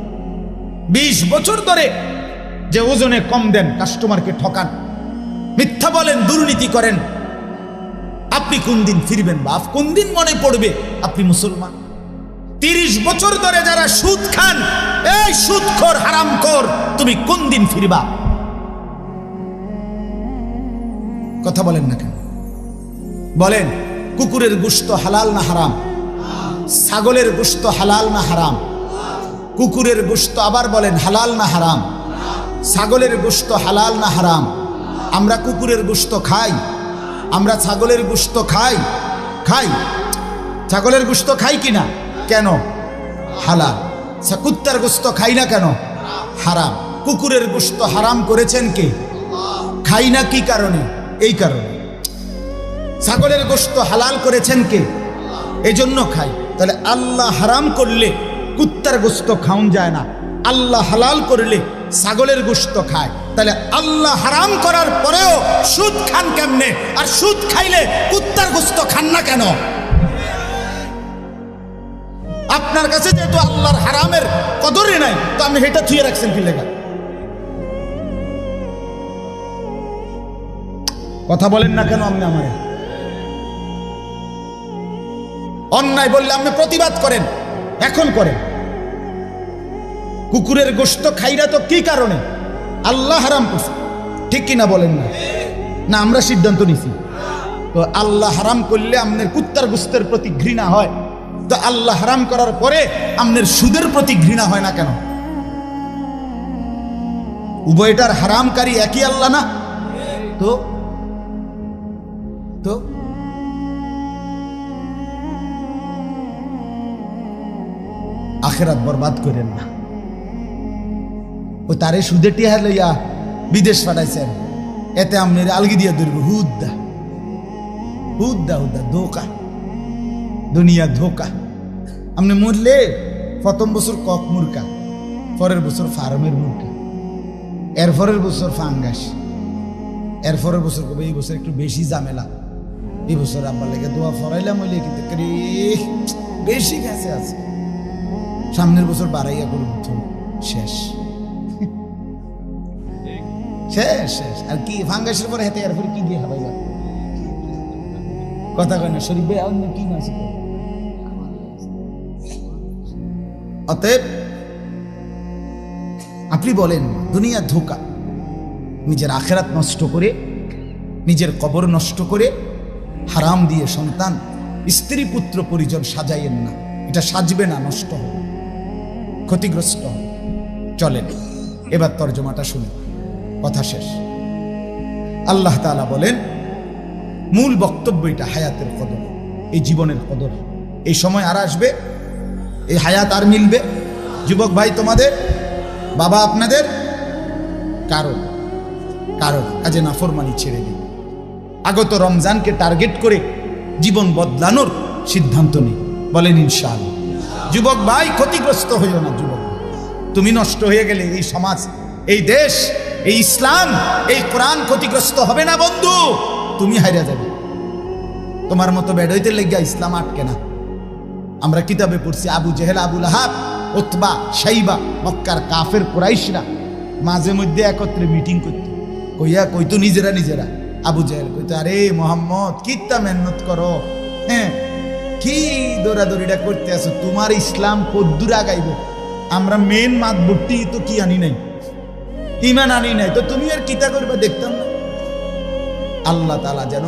20 বছর ধরে যে ওজনে কম দেন, কাস্টমারকে ঠকান, মিথ্যা বলেন, দুর্নীতি করেন, আপনি কোন দিন ফিরবেন? বাপ, কোন দিন মনে পড়বে আপনি মুসলমান? 30 বছর ধরে যারা সুদ খান, এই সুদখোর হারামখোর, তুমি কোন দিন ফিরবা? কথা বলেন না কেন? বলেন, কুকুরের গোশত হালাল না হারাম? ছাগলের গোশত হালাল না হারাম? কুকুরের গোশত আবার বলেন হালাল না হারাম? ছাগলের গোশত হালাল না হারাম? আমরা কুকুরের গোশত খাই, আমরা ছাগলের গোশত খাই, ছাগলের গোশত খাই কিনা? কেন? হালাল। কুত্তার গোশত খাই না কেন? হারাম। কুকুরের গোশত হারাম করেছেন কে? খাই না কি কারণে? এই কারণে। ছাগলের গোশত হালাল করেছেন কে? এজন্য খাই। তাহলে আল্লাহ হারাম করলে কুত্তার গোশত খাওন যায় না, আল্লাহ হালাল করলে ছাগলের গোশত খায়। তাহলে আল্লাহ হারাম করার পরেও সুদ খান কেমনে? আর সুদ খাইলে কুত্তার গোশত খান না কেন? আপনার কাছে যেহেতু আল্লাহর হারামের কদরই নাই, তো আপনি এটা থুয়ে রাখছেন কি লেখা? কথা বলেন না কেন? আপনি আমারে অন্যায় বললে আপনি প্রতিবাদ করেন, এখন করেন। কুকুরের গোশত খাইরা তো কি কারণে? আল্লাহ হারাম করছে, ঠিক কিনা বলেন না? না আমরা সিদ্ধান্ত নিছি? তো আল্লাহ হারাম করলে আপনার কুত্তার গোশতের প্রতি ঘৃণা হয়, তো আল্লাহ হারাম করার পরে আপনার সুদের প্রতি ঘৃণা হয় না কেন? উভয়টার হারামকারী একই আল্লাহ না? তো তো আখিরাত বরবাদ করেন না। ও তারে সুদে টিয়া লইয়া বিদেশ পাঠাইছেন, এতে আপনার আলগি দিয়া ধরবে। হুদ্দা হুদ্দা হুদ্দা ধোকা, দুনিয়া ধোকা। আপনি মরলে প্রথম বছর কক মুরকা, পরের বছর ফার্মের মুরকা, এরপরের বছর ফাঙ্গাস, এরপরের বছর কবে এই বছর একটু বেশি ঝামেলা, এই বছর আব্বার লেগে দোয়া ফরাইলাম হইলে কিন্তু বেশি গেছে আছে, সামনের বছর বাড়াইয়া করুন, শেষ শেষ শেষ। আর কি ফাঙ্গাসের পরে হেঁটে আর পরে কি দিয়ে খাবাই যাবে, কথা কয় না শরীফ ভাই, অন্য কি মাছ। অতএব আপনি বলেন দুনিয়া ধোঁকা, নিজের আখেরাত নষ্ট করে, নিজের কবর নষ্ট করে, হারাম দিয়ে সন্তান স্ত্রী পুত্র পরিজন সাজাইয়েন না, এটা সাজবে না, নষ্ট হবে, ক্ষতিগ্রস্ত হবে। চলেন এবার তর্জমাটা শুনে কথা শেষ। আল্লাহ তাআলা বলেন মূল বক্তব্য এটা হায়াতের কদর, এই জীবনের কদর। এই সময় আর আসবে, এই হায়াত আর মিলবে। যুবক ভাই তোমাদের, বাবা আপনাদের, কারণ কাজে নাফরমানি ছেড়ে দিন। আগত রমজানকে টার্গেট করে জীবন বদলানোর সিদ্ধান্ত নিন, বলেন ইনশাআল্লাহ। যুবক ভাই ক্ষতিগ্রস্ত হইও না। যুবক তুমি নষ্ট হয়ে গেলে এই সমাজ, এই দেশ, এই ইসলাম, এই কোরআন ক্ষতিগ্রস্ত হবে না বন্ধু, তুমি হারিয়ে যাবে। তোমার মতো বেড়াইতে লেগে ইসলাম আটকে না। আমরা কিতাবে পড়ছি আবু জেহেল, আবু লাহাব, উতবা, শাইবা, মক্কার কাফের কুরাইশরা মাঝে মধ্যে একত্রে মিটিং করত, কইতো নিজেরা। আবু জেহেল কইতো, আরে মোহাম্মদ কিত্তা মেহনত করো, হ্যাঁ কি দৌড়াদৌড়িটা করতে আছো, তোমার ইসলাম কদ্দুর আগাইব, আমরা মেন মাতবুটি তো কি আনি নাই, ইমান আনি নাই, তো তুমি আর কিতা করবে দেখতাম না। আল্লাহ তাআলা যেন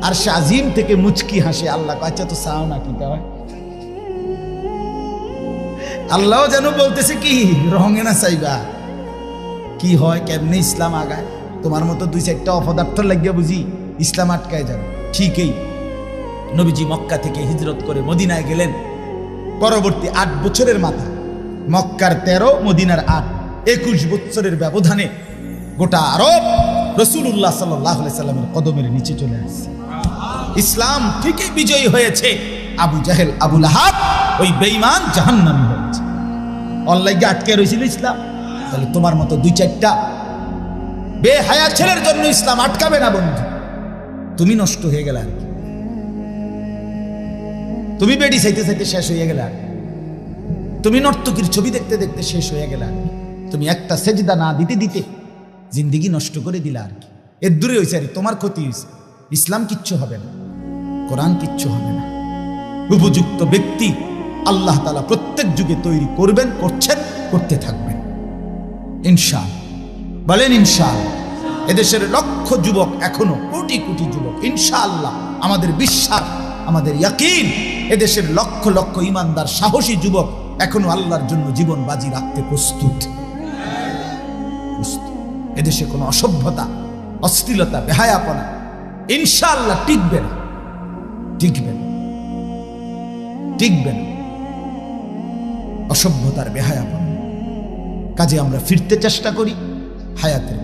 আর শাজিম থেকে মুচকি হাসে, আল্লাহ আচ্ছা তো চাও না কিতা হয়। আল্লাহ যেন বলতেছে কি রঙে না চাইবা, কি হয় কেমনে ইসলাম আগায়। তোমার মতো দুই চারটা অপদার্থ লাগিয়া বুঝি ইসলাম আটকায় যাবে। ঠিকই নবীজি মক্কা থেকে হিজরত করে মদিনায় গেলেন। পরবর্তী 8 বছরের মাথা, মক্কার 13, মদিনার 8, 21 বছরের ব্যবধানে গোটা আরব রাসূলুল্লাহ সাল্লাল্লাহু আলাইহি সাল্লামের কদমের নিচে চলে আসছে। ইসলাম ঠিকই বিজয়ী হয়েছে, আবু জাহেল, আবু লাহাব ওই বেঈমান জাহান্নামী হয়েছে। অল্লাইকে আটকে রয়েছিল ইসলাম। তাহলে তোমার মতো দুই চারটা বেহায়া ছেলের জন্য ইসলাম আটকাবে না বন্ধু। তুমি নষ্ট হয়ে গেলে, আর তুমি বেডি চাইতে চাইতে শেষ হয়ে গেলে, আর তুমি নর্তকীর ছবি দেখতে দেখতে শেষ হয়ে গেলে, আর তুমি একটা সেজদা না দিতে দিতে জিন্দিগি নষ্ট করে দিলে, আর কি এর দূরে হয়েছে। আর তোমার ক্ষতি হয়েছে। ইসলাম কিচ্ছু হবে না, কোরআন কিচ্ছু হবে না। উপযুক্ত ব্যক্তি আল্লাহ তাআলা প্রত্যেক যুগে তৈরি করবেন, করছেন, করতে থাকবেন ইনশাআল্লাহ। বলেন ইনশাআল্লাহ। এদেশের লক্ষ যুবক, এখনো কোটি কোটি যুবক, ইনশাআল্লাহ আমাদের বিশ্বাস, আমাদের ইয়াকিন, এদেশের লক্ষ লক্ষ ইমানদার সাহসী যুবক এখনো আল্লাহর জন্য জীবন বাজি রাখতে প্রস্তুত। এদেশে কোনো অসভ্যতা, অশ্লীলতা, বেহায়াপনা ইনশাআল্লাহ টিকবে না, টিকবে না। অসভ্যতার, বেহায়াপনা কাজে আমরা ফিরতে চেষ্টা করি হায়াতের